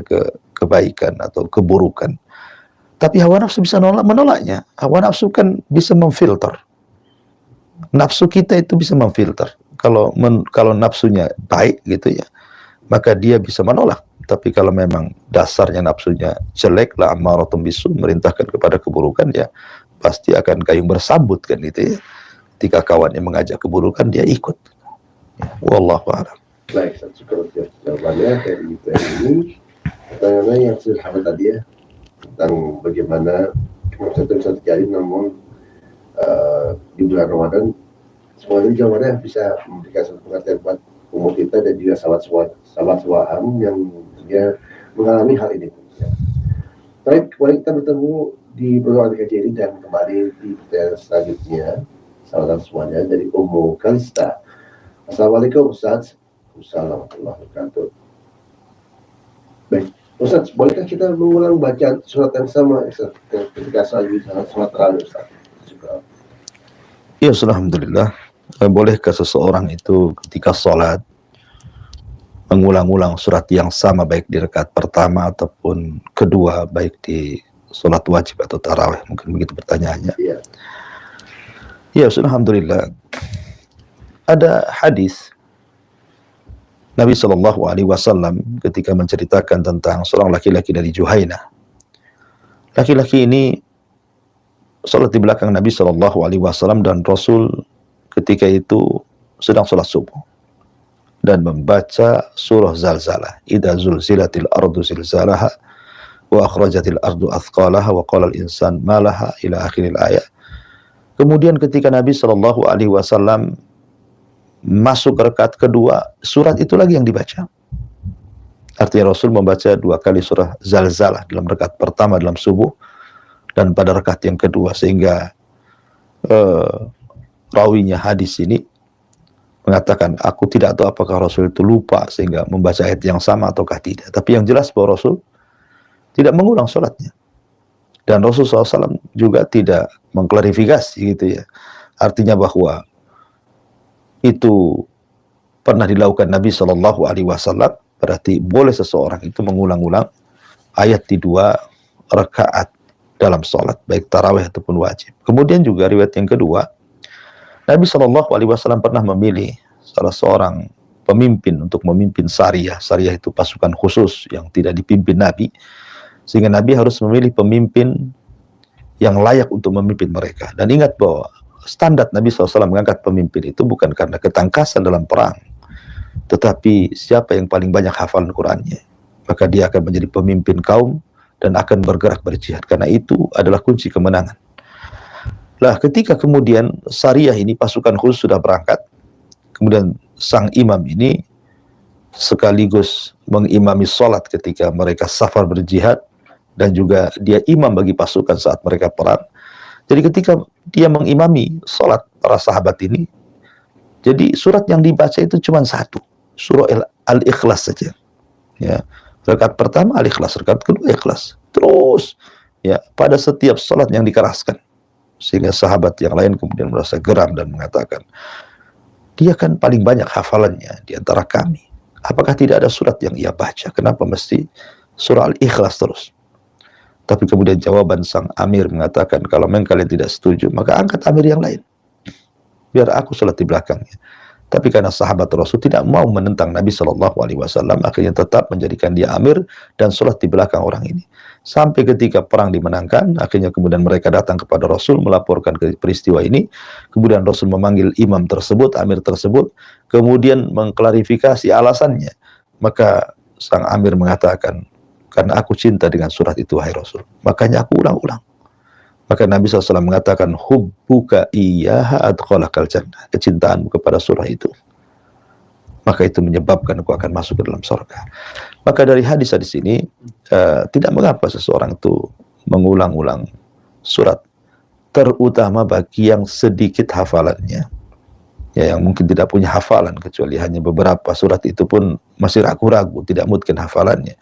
kebaikan atau keburukan. Tapi hawa nafsu bisa menolaknya. Hawa nafsu kan bisa memfilter. Nafsu kita itu bisa memfilter. Kalau nafsunya baik gitu ya, maka dia bisa menolak. Tapi kalau memang dasarnya nafsunya jelek, la ammaratun bisu, merintahkan kepada keburukan, ya pasti akan gayung bersambut kan gitu ya. Ketika kawannya mengajak keburukan, dia ikut. Ya, wallahu a'lam. Baik, cukup jawabannya dari ini. Pertanyaannya yang sederhana tadi ya, tentang bagaimana kemaksud bisa terjadi, namun di bulan Ramadan semuanya jawabannya bisa memberikan satu pengertian buat umum kita dan juga sahabat suam yang dia mengalami hal ini. Baik, kembali kita bertemu di program KJRI dan kembali di pertanyaan selanjutnya. Salam semuanya dari Ummu Kalista. Assalamualaikum Ustaz. Assalamualaikum warahmatullahi wabarakatuh. Baik, Ustaz, bolehkah kita mengulang bacaan surat yang sama ketika sholat tarawih, Ustaz? Ya, alhamdulillah. Bolehkah seseorang itu ketika sholat mengulang-ulang surat yang sama baik di rakaat pertama ataupun kedua, baik di sholat wajib atau tarawih? Mungkin begitu pertanyaannya. Iya. Ya, alhamdulillah. Ada hadis Nabi Shallallahu Alaihi Wasallam ketika menceritakan tentang seorang laki-laki dari Juhainah. Laki-laki ini sholat di belakang Nabi Shallallahu Alaihi Wasallam, dan Rasul ketika itu sedang sholat subuh dan membaca surah Zalzalah. Idza zulzilatil ardu zilzalaha wa akhrajatil ardu athqalaha wa qala al-insan ma laha ila akhiril ayat. Kemudian ketika Nabi Shallallahu Alaihi Wasallam masuk rakaat kedua, surat itu lagi yang dibaca. Artinya Rasul membaca 2 kali surah Zalzalah, dalam rakaat pertama dalam subuh dan pada rakaat yang kedua, sehingga rawinya hadis ini mengatakan, aku tidak tahu apakah Rasul itu lupa sehingga membaca ayat yang sama ataukah tidak. Tapi yang jelas bahwa Rasul tidak mengulang sholatnya. Dan Rasul SAW juga tidak mengklarifikasi gitu ya. Artinya bahwa itu pernah dilakukan Nabi Shallallahu Alaihi Wasallam, berarti boleh seseorang itu mengulang-ulang ayat di 2 rakaat dalam sholat, baik tarawih ataupun wajib. Kemudian juga riwayat yang kedua, Nabi Shallallahu Alaihi Wasallam pernah memilih salah seorang pemimpin untuk memimpin Sariyah. Sariyah itu pasukan khusus yang tidak dipimpin Nabi, sehingga Nabi harus memilih pemimpin yang layak untuk memimpin mereka. Dan ingat bahwa standar Nabi SAW mengangkat pemimpin itu bukan karena ketangkasan dalam perang, tetapi siapa yang paling banyak hafalan Qur'annya, maka dia akan menjadi pemimpin kaum dan akan bergerak berjihad, karena itu adalah kunci kemenangan. Lah, ketika kemudian Sariyah ini pasukan khusus sudah berangkat, kemudian sang imam ini sekaligus mengimami sholat ketika mereka safar berjihad, dan juga dia imam bagi pasukan saat mereka perang. Jadi ketika dia mengimami sholat para sahabat ini, jadi surat yang dibaca itu cuma 1, surah Al-Ikhlas saja. Ya, rakaat pertama Al-Ikhlas, rakaat kedua Ikhlas. Terus ya pada setiap sholat yang dikeraskan, sehingga sahabat yang lain kemudian merasa geram dan mengatakan, dia kan paling banyak hafalannya di antara kami. Apakah tidak ada surat yang ia baca? Kenapa mesti surah Al-Ikhlas terus? Tapi kemudian jawaban sang amir mengatakan, kalau memang kalian tidak setuju, maka angkat amir yang lain, biar aku sholat di belakangnya. Tapi karena sahabat Rasul tidak mau menentang Nabi Shallallahu Alaihi Wasallam, akhirnya tetap menjadikan dia amir dan sholat di belakang orang ini. Sampai ketika perang dimenangkan, akhirnya kemudian mereka datang kepada Rasul melaporkan peristiwa ini. Kemudian Rasul memanggil imam tersebut, amir tersebut, kemudian mengklarifikasi alasannya. Maka sang amir mengatakan, karena aku cinta dengan surat itu, wahai Rasul, makanya aku ulang-ulang. Maka Nabi SAW mengatakan, hubbuka iyyaha adkhalakal jannah, kecintaanmu kepada surah itu, maka itu menyebabkan aku akan masuk ke dalam surga. Maka dari hadis-hadis ini, tidak mengapa seseorang itu mengulang-ulang surat, terutama bagi yang sedikit hafalannya, ya, yang mungkin tidak punya hafalan, kecuali hanya beberapa surat, itu pun masih ragu-ragu, tidak mungkin hafalannya.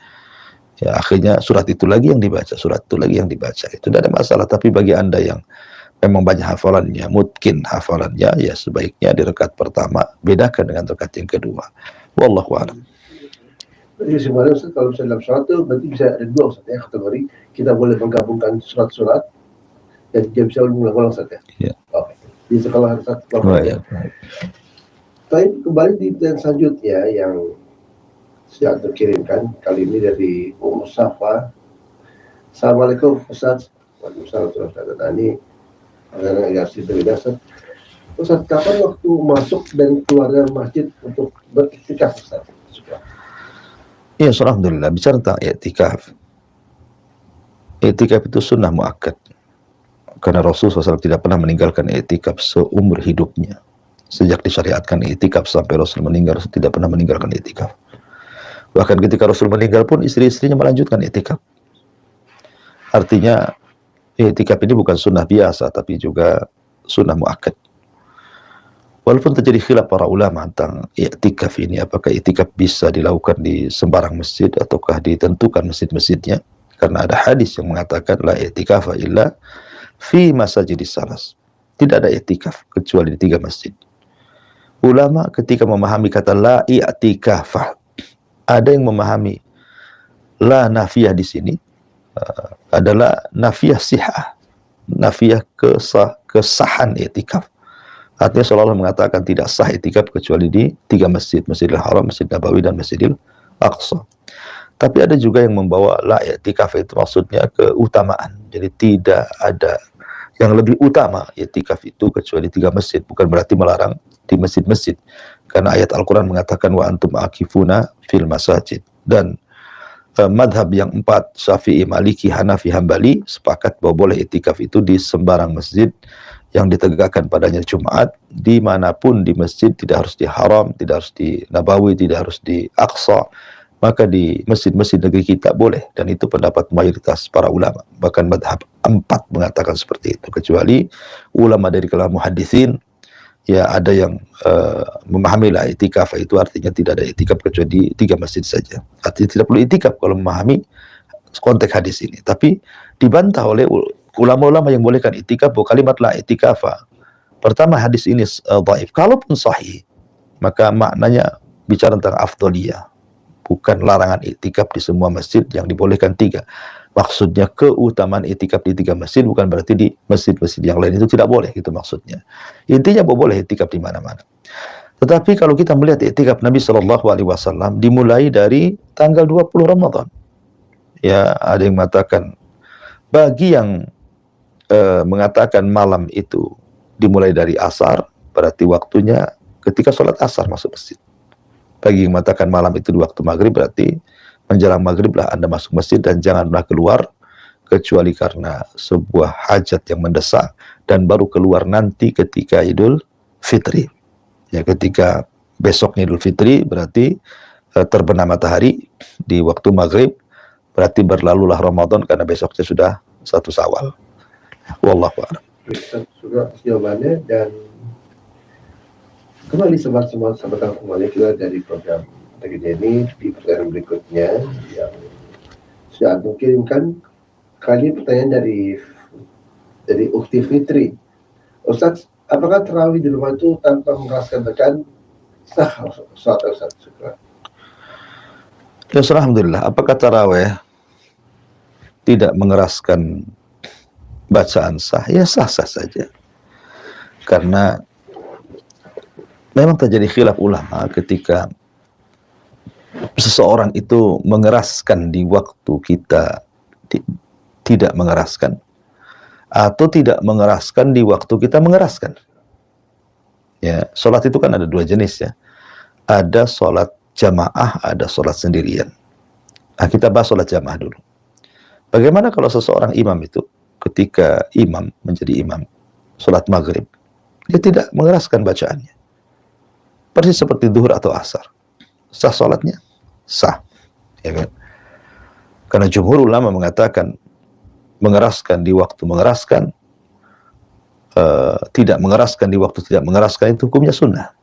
Ya, akhirnya surat itu lagi yang dibaca, surat itu lagi yang dibaca, itu tidak ada masalah. Tapi bagi Anda yang memang banyak hafalannya, mungkin hafalannya, ya sebaiknya di rakaat pertama bedakan dengan rakaat yang kedua. Wallahu a'lam. Jadi sebenarnya Ustaz, kalau misalnya dalam sholat itu berarti bisa ada 2 Ustaz ya, kategori. Kita boleh menggabungkan surat-surat dan dia bisa mengulang-ulang Ustaz ya. Ya. Oke. di sekolah satu Baik. Tapi kembali di pertanyaan selanjutnya yang saya kirimkan kali ini dari Safa. Assalamualaikum Ustaz. Waalaikumsalam Ustaz. Ini agak berbeda Ustaz, kapan waktu masuk dan keluar dari masjid untuk beriktikaf Ustaz? Ya, alhamdulillah. Bicara tentang i'tikaf. I'tikaf itu sunnah muakkad. Karena Rasulullah SAW tidak pernah meninggalkan i'tikaf seumur hidupnya. Sejak disyariatkan i'tikaf sampai Rasul meninggal, Rasul tidak pernah meninggalkan i'tikaf. Bahkan ketika Rasul meninggal pun istri-istrinya melanjutkan i'tikaf. Artinya i'tikaf ini bukan sunnah biasa, tapi juga sunnah muakkad. Walaupun terjadi khilaf para ulama tentang i'tikaf ini, apakah i'tikaf bisa dilakukan di sembarang masjid ataukah ditentukan masjid-masjidnya, karena ada hadis yang mengatakan la i'tikafa illa fi masajidis salas. Tidak ada i'tikaf kecuali di 3 masjid. Ulama ketika memahami kata la i'tikafah, ada yang memahami la nafiyah di sini adalah nafiyah sihah, nafiyah kesahan i'tikaf. Artinya seolah-olah mengatakan tidak sah i'tikaf kecuali di 3 masjid, Masjidil Haram, Masjid Nabawi, dan Masjidil Aqsa. Tapi ada juga yang membawa la i'tikaf itu maksudnya keutamaan. Jadi tidak ada yang lebih utama i'tikaf itu kecuali 3 masjid. Bukan berarti melarang di masjid-masjid. Karena ayat Al-Quran mengatakan wa antum akifuna fil masajid. Dan madhab yang 4, Syafi'i, Maliki, Hanafi, Hambali, sepakat bahwa boleh i'tikaf itu di sembarang masjid yang ditegakkan padanya Jumat, dimanapun di masjid, tidak harus di Haram, tidak harus di Nabawi, tidak harus di Aqsa, maka di masjid-masjid negeri kita boleh, dan itu pendapat mayoritas para ulama. Bahkan madhab 4 mengatakan seperti itu, kecuali ulama dari kalangan muhaditsin, ya ada yang memahami lah i'tikaf itu artinya tidak ada i'tikaf kecuali di 3 masjid saja. Artinya tidak perlu i'tikaf kalau memahami konteks hadis ini. Tapi dibantah oleh ulama-ulama yang bolehkan i'tikaf bahwa kalimat la i'tikafa, pertama hadis ini dhaif. Kalaupun sahih, maka maknanya bicara tentang afdholiyah, bukan larangan i'tikaf di semua masjid yang dibolehkan 3. Maksudnya keutamaan i'tikaf di 3 masjid, bukan berarti di masjid-masjid yang lain itu tidak boleh, gitu maksudnya. Intinya bahwa boleh i'tikaf di mana-mana. Tetapi kalau kita melihat i'tikaf Nabi SAW dimulai dari tanggal 20 Ramadan. Ya, ada yang mengatakan, bagi yang mengatakan malam itu dimulai dari asar, berarti waktunya ketika sholat asar masuk masjid. Bagi yang mengatakan malam itu di waktu maghrib, berarti menjelang maghrib lah Anda masuk masjid dan janganlah keluar kecuali karena sebuah hajat yang mendesak, dan baru keluar nanti ketika Idul Fitri. Ya, ketika besoknya Idul Fitri berarti terbenam matahari di waktu maghrib, berarti berlalulah Ramadan karena besoknya sudah 1 Syawal. Wallahu a'lam. Sudah jawabannya, dan kembali sobat-sobat kembali kita dari program kita ini di pertanyaan berikutnya yang saya kirimkan. Kali pertanyaan dari Ukti Fitri. Ustaz, apakah tarawih di rumah itu tanpa mengeraskan tekan sah? Ustaz, syukur. Ya, alhamdulillah. Apakah tarawih tidak mengeraskan bacaan sah? Ya, sah-sah saja. Karena memang terjadi khilaf ulama ketika seseorang itu mengeraskan di waktu kita tidak mengeraskan, atau tidak mengeraskan di waktu kita mengeraskan. Ya, sholat itu kan ada 2 jenis ya. Ada sholat jamaah, ada sholat sendirian. Nah, kita bahas sholat jamaah dulu. Bagaimana kalau seseorang imam itu ketika imam menjadi imam sholat maghrib, dia tidak mengeraskan bacaannya, persis seperti zuhur atau asar, sah sholatnya? Sah, ya kan? Karena jumhur ulama mengatakan mengeraskan di waktu mengeraskan, tidak mengeraskan di waktu tidak mengeraskan, itu hukumnya sunnah.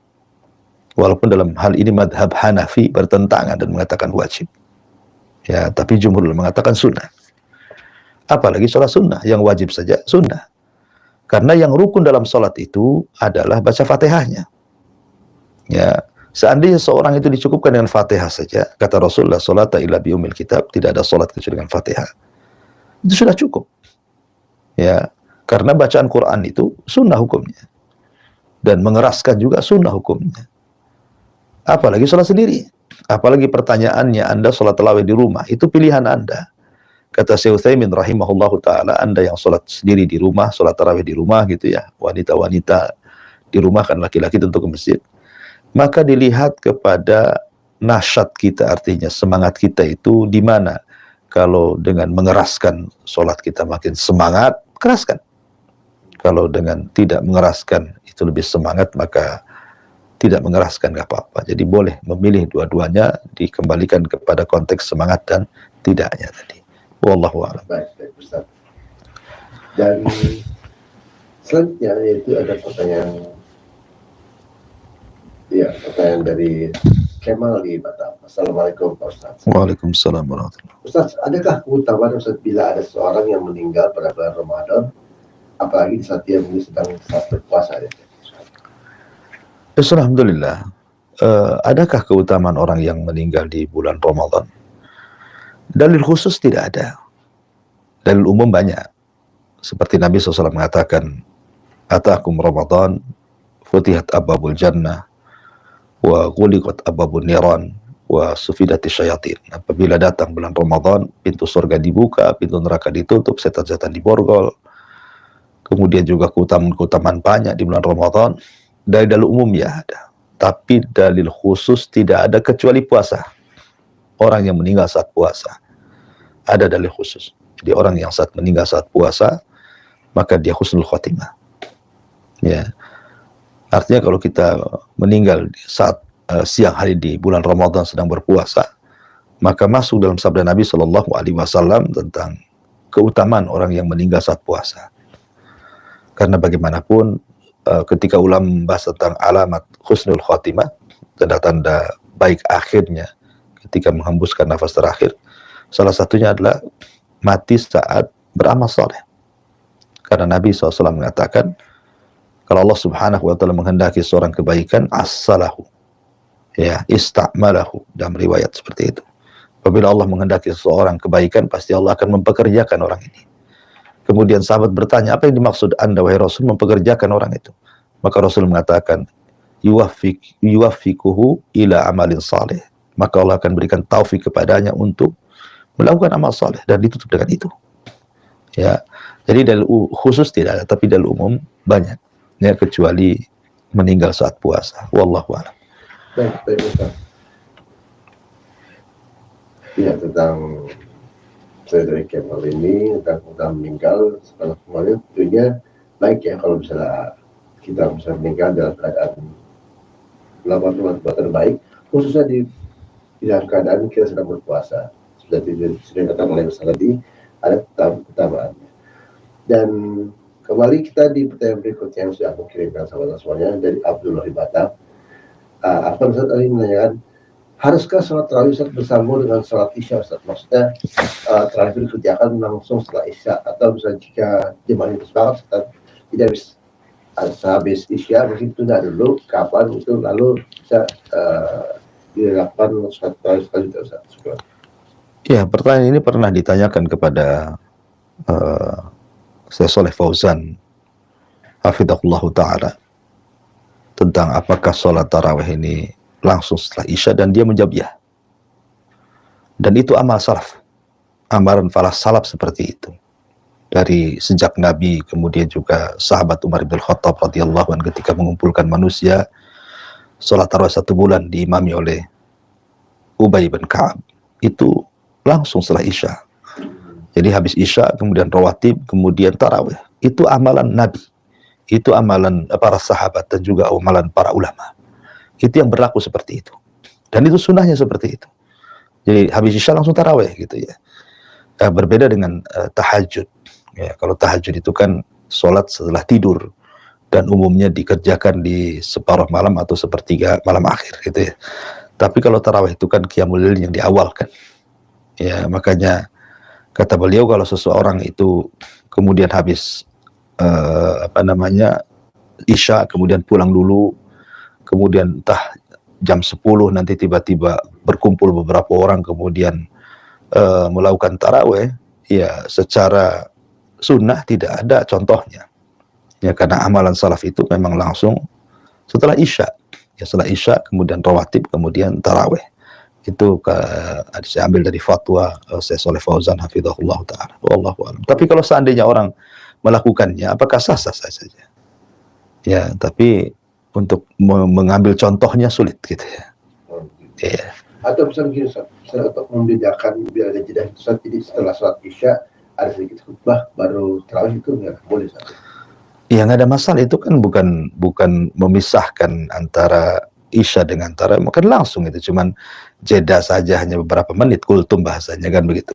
Walaupun dalam hal ini madhab Hanafi bertentangan dan mengatakan wajib. Ya, tapi jumhur ulama mengatakan sunnah. Apalagi sholat sunnah, yang wajib saja sunnah. Karena yang rukun dalam sholat itu adalah baca Fatihahnya. Ya, seandainya seorang itu dicukupkan dengan Fatihah saja, kata Rasulullah, sholata illa bi ummil kitab, tidak ada sholat kecuali dengan Fatihah. Itu sudah cukup. Ya, karena bacaan Quran itu sunnah hukumnya. dan mengeraskan juga sunnah hukumnya. Apalagi sholat sendiri. Apalagi pertanyaannya, Anda sholat tarawih di rumah, itu pilihan Anda. Kata Syekh Utsaimin rahimahullahu ta'ala, Anda yang sholat sendiri di rumah, sholat tarawih di rumah gitu ya, wanita-wanita di rumah, kan laki-laki tentu ke masjid, maka dilihat kepada nasyat kita, artinya semangat kita itu di mana. Kalau dengan mengeraskan sholat kita makin semangat, keraskan. Kalau dengan tidak mengeraskan itu lebih semangat, maka tidak mengeraskan, nggak apa-apa. Jadi boleh memilih dua-duanya, dikembalikan kepada konteks semangat dan tidaknya tadi. Wallahu a'lam. Baik, Ustaz. Dan selanjutnya yaitu ada pertanyaan dari Kemal di Batam. Assalamualaikum Pak Ustaz. Waalaikumsalam warahmatullahi. Ustaz, adakah keutamaan Ustaz bila ada seorang yang meninggal pada bulan Ramadan, apalagi di saat dia sedang saat berpuasa? Alhamdulillah. Adakah keutamaan orang yang meninggal di bulan Ramadan? Dalil khusus tidak ada. Dalil umum banyak. Seperti Nabi SAW mengatakan, Atakum Ramadan, futihat ababul jannah, wa ghuliqat ababun niran, wa sufidati syayatin. Apabila datang bulan Ramadan, pintu surga dibuka, pintu neraka ditutup, setan-setan diborgol. Kemudian juga keutamaan banyak di bulan Ramadan. Dari dalil umum ya ada. Tapi dalil khusus tidak ada kecuali puasa. Orang yang meninggal saat puasa, ada dalil khusus. Jadi orang yang saat meninggal saat puasa, maka dia husnul khotimah. Ya. Artinya kalau kita meninggal saat siang hari di bulan Ramadan sedang berpuasa, maka masuk dalam sabda Nabi SAW tentang keutamaan orang yang meninggal saat puasa. Karena bagaimanapun ketika ulama membahas tentang alamat husnul khotimah, tanda-tanda baik akhirnya ketika menghembuskan nafas terakhir, salah satunya adalah mati saat beramal saleh. Karena Nabi SAW mengatakan, kalau Allah Subhanahu wa ta'ala menghendaki seorang kebaikan, as-salahu, ya, ista'malahu, dalam riwayat seperti itu. Apabila Allah menghendaki seorang kebaikan, pasti Allah akan mempekerjakan orang ini. Kemudian sahabat bertanya, apa yang dimaksud Anda wahai Rasul mempekerjakan orang itu? Maka Rasul mengatakan, yuwaffiquhu ila amalin saleh. Maka Allah akan berikan taufik kepadanya untuk melakukan amal saleh, dan ditutup dengan itu. Ya, jadi dalil khusus tidak ada, tapi dalil umum banyak. Ya, kecuali meninggal saat puasa. Wallahu a'lam. Baik, Ustaz. Ya, tentang saya dari Kemal ini tentang meninggal setelah kemarin, tentunya baik ya kalau misalnya kita bisa meninggal dalam keadaan melakukan terbaik, khususnya di dalam keadaan kita sedang berpuasa. Sudah dikatakan oleh Ustaz tadi, ada keutamaannya. Dan kembali kita di pertanyaan berikutnya yang sudah aku kirimkan sahabat semuanya dari Abdullah di Batam. Apa Ustaz tadi menanyakan, haruskah sholat tarawih Ustaz bersambung dengan sholat isya Ustaz? Maksudnya tarawih itu dikerjakan langsung setelah isya, atau misalnya jika jemaah itu sepakat Ustaz tidak bisa habis isya mungkin tunda dulu kapan itu lalu bisa dilakukan sholat tarawih selanjutnya Ustaz? Ya, pertanyaan ini pernah ditanyakan kepada Syekh Shalih Fauzan hafidhahullah ta'ala tentang apakah sholat tarawih ini langsung setelah isya, dan dia menjawab ya. Dan itu amal salaf, amalan para salaf seperti itu. Dari sejak Nabi, kemudian juga sahabat Umar bin Khattab radhiyallahu anhu ketika mengumpulkan manusia, sholat tarawih 1 bulan diimami oleh Ubay bin Ka'ab, itu langsung setelah isya. Jadi habis isya, kemudian rawatib, kemudian tarawih. Itu amalan Nabi, itu amalan para sahabat, dan juga amalan para ulama. Itu yang berlaku seperti itu. Dan itu sunnahnya seperti itu. Jadi habis isya langsung tarawih gitu ya. Berbeda dengan tahajud. Ya, kalau tahajud itu kan sholat setelah tidur, dan umumnya dikerjakan di separuh malam atau sepertiga malam akhir gitu ya. Tapi kalau tarawih itu kan qiyamul lail yang diawalkan. Ya, makanya kata beliau, kalau seseorang itu kemudian habis isya, kemudian pulang dulu, kemudian entah jam 10 nanti tiba-tiba berkumpul beberapa orang kemudian melakukan tarawih, ya secara sunnah tidak ada contohnya. Ya, karena amalan salaf itu memang langsung setelah Isya. Ya, setelah Isya, kemudian rawatib, kemudian tarawih. Itu saya ambil dari fatwa Syekh Shalih Fauzan hafizahullah taala. Wallahu a'lam. Tapi kalau seandainya orang melakukannya, apakah sah-sah saja? Ya, tapi untuk mengambil contohnya sulit gitu ya. Iya. Atau misalnya begini, Ustaz, misalnya untuk membedakan biar ada jeda itu, Ustaz, jadi setelah sholat Isya ada sedikit khutbah baru tarawih itu nggak boleh, Ustaz? Ya, nggak ada masalah, itu kan bukan memisahkan antara Isya dengan tarawih, mungkin langsung itu cuman jeda saja, hanya beberapa menit, kultum bahasanya kan begitu.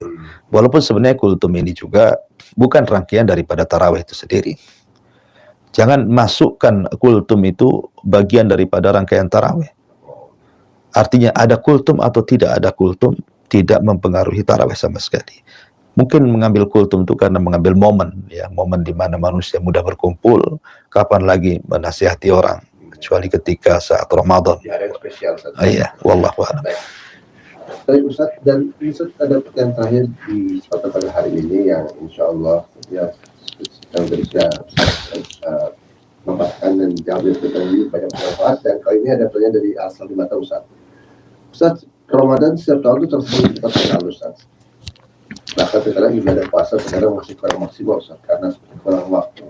Walaupun sebenarnya kultum ini juga bukan rangkaian daripada tarawih itu sendiri. Jangan masukkan kultum itu bagian daripada rangkaian tarawih. Artinya ada kultum atau tidak ada kultum tidak mempengaruhi tarawih sama sekali. Mungkin mengambil kultum itu karena mengambil momen, ya, momen di mana manusia mudah berkumpul. Kapan lagi menasihati orang kecuali ketika saat Ramadan. Di hari yang spesial, Ustaz. Iya, wallahu a'lam. Baik, Ustaz, dan Ustaz ada pertanyaan terakhir di kesempatan pada hari ini yang insya Allah ya yang bisa memastikan dan jawab pertanyaan ini banyak bermanfaat. Dan kali ini ada pertanyaan dari asal di mata Ustaz. Ustaz, Ramadan setiap tahun itu tersebut cepat berlalu, Ustaz. Bahkan terkadang ibadah puasa terkadang masih kurang maksimal, Ustaz, karena kurang waktu.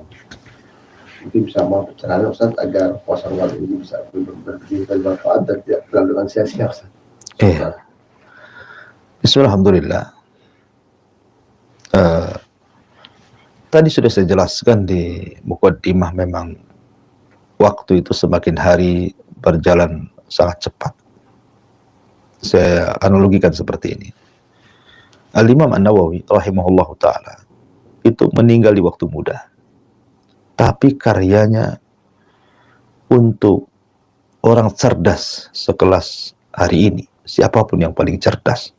Mungkin bisa mau bicara, Ustaz, agar puasa Ramadan ini bisa bermanfaat dan tidak terlalu dengan sia-sia, Ustaz. Iya. Bismillahirrahmanirrahim. Tadi sudah saya jelaskan di muqaddimah, memang waktu itu semakin hari berjalan sangat cepat. Saya analogikan seperti ini. Al-Imam An-Nawawi rahimahullah ta'ala itu meninggal di waktu muda. Tapi karyanya untuk orang cerdas sekelas hari ini, siapapun yang paling cerdas,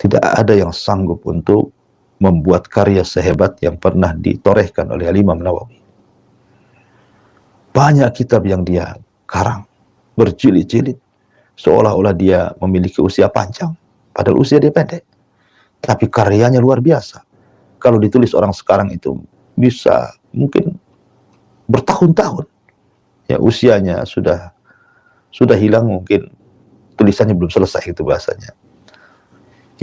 tidak ada yang sanggup untuk membuat karya sehebat yang pernah ditorehkan oleh Al-Imam Nawawi. Banyak kitab yang dia karang, berjilid-jilid, seolah-olah dia memiliki usia panjang, padahal usia dia pendek. Tapi karyanya luar biasa. Kalau ditulis orang sekarang itu bisa mungkin bertahun-tahun. Ya, usianya sudah hilang, mungkin tulisannya belum selesai, itu bahasanya.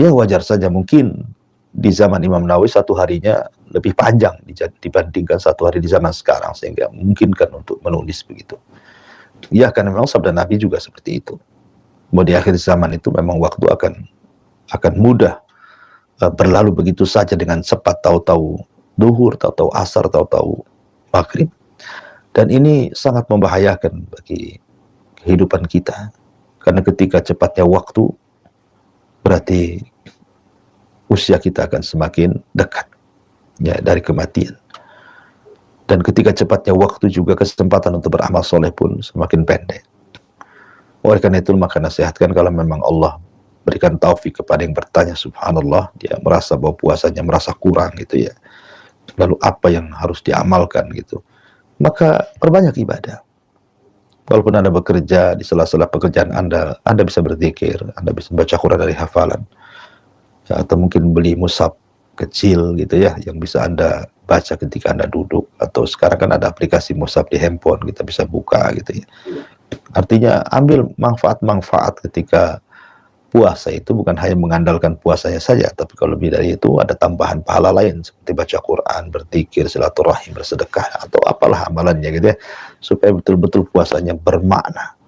Ya, wajar saja mungkin di zaman Imam Nawawi satu harinya lebih panjang dibandingkan satu hari di zaman sekarang, sehingga memungkinkan untuk menulis begitu. Ya, karena memang sabda Nabi juga seperti itu. Mau di akhir zaman itu memang waktu akan mudah berlalu begitu saja dengan cepat, tahu-tahu duhur, tahu-tahu asar, tahu-tahu maghrib. Dan ini sangat membahayakan bagi kehidupan kita, karena ketika cepatnya waktu berarti usia kita akan semakin dekat ya dari kematian. Dan ketika cepatnya waktu juga kesempatan untuk beramal soleh pun semakin pendek. Oleh karena itu maka nasihatkan, kalau memang Allah berikan taufik kepada yang bertanya, subhanallah, dia merasa bahwa puasanya merasa kurang gitu ya, lalu apa yang harus diamalkan gitu, maka perbanyak ibadah. Walaupun Anda bekerja, di sela-sela pekerjaan Anda bisa berzikir, Anda bisa baca Quran dari hafalan, ya, atau mungkin beli mushaf kecil gitu ya, yang bisa Anda baca ketika Anda duduk, atau sekarang kan ada aplikasi mushaf di handphone, kita bisa buka gitu ya. Artinya ambil manfaat-manfaat ketika puasa itu, bukan hanya mengandalkan puasanya saja, tapi kalau lebih dari itu ada tambahan pahala lain seperti baca Quran, berzikir, silaturahim, bersedekah, atau apalah amalannya gitu ya, supaya betul-betul puasanya bermakna.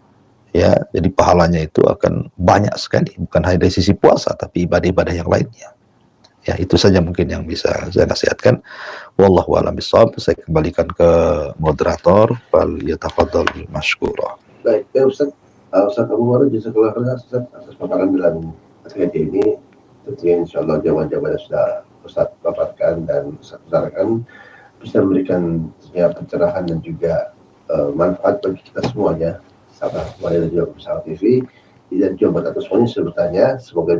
Ya, jadi pahalanya itu akan banyak sekali, bukan hanya dari sisi puasa, tapi ibadah-ibadah yang lainnya. Ya, itu saja mungkin yang bisa saya nasihatkan. Wallahu a'lam bishawab. Saya kembalikan ke moderator, fal yatafadhal mashkura. Baik, ya Ustaz. Ustaz Abu Hurairah jazakallahu khairan, Ustaz, atas paparan dalam kajian ini. Tentunya insyaallah jawaban-jawaban sudah Ustaz paparkan dan Ustaz utarakan bisa memberikan pencerahan dan juga manfaat bagi kita semuanya, sahabat semuanya dan juga bersama TV. Dan jawaban atas semuanya sudah bertanya, semoga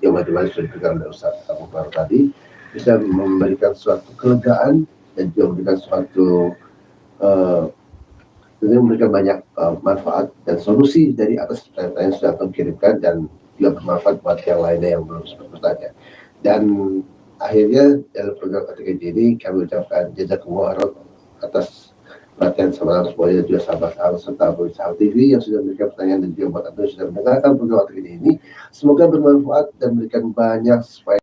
jawaban-jawaban sudah diberikan oleh Ustaz Abu Hurairah tadi bisa memberikan suatu kelegaan dan juga memberikan suatu tentunya memberikan banyak manfaat dan solusi dari atas pertanyaan yang sudah kami kirimkan, dan juga bermanfaat buat yang lainnya yang belum sempat bertanya. Dan akhirnya dalam program ketika ini kami ucapkan jazakumullah khairan atas perhatian sama semuanya juga sahabat serta pemirsa TV yang sudah memberikan pertanyaan dan juga buat Anda yang sudah mendengarkan program hari ini. Semoga bermanfaat dan memberikan banyak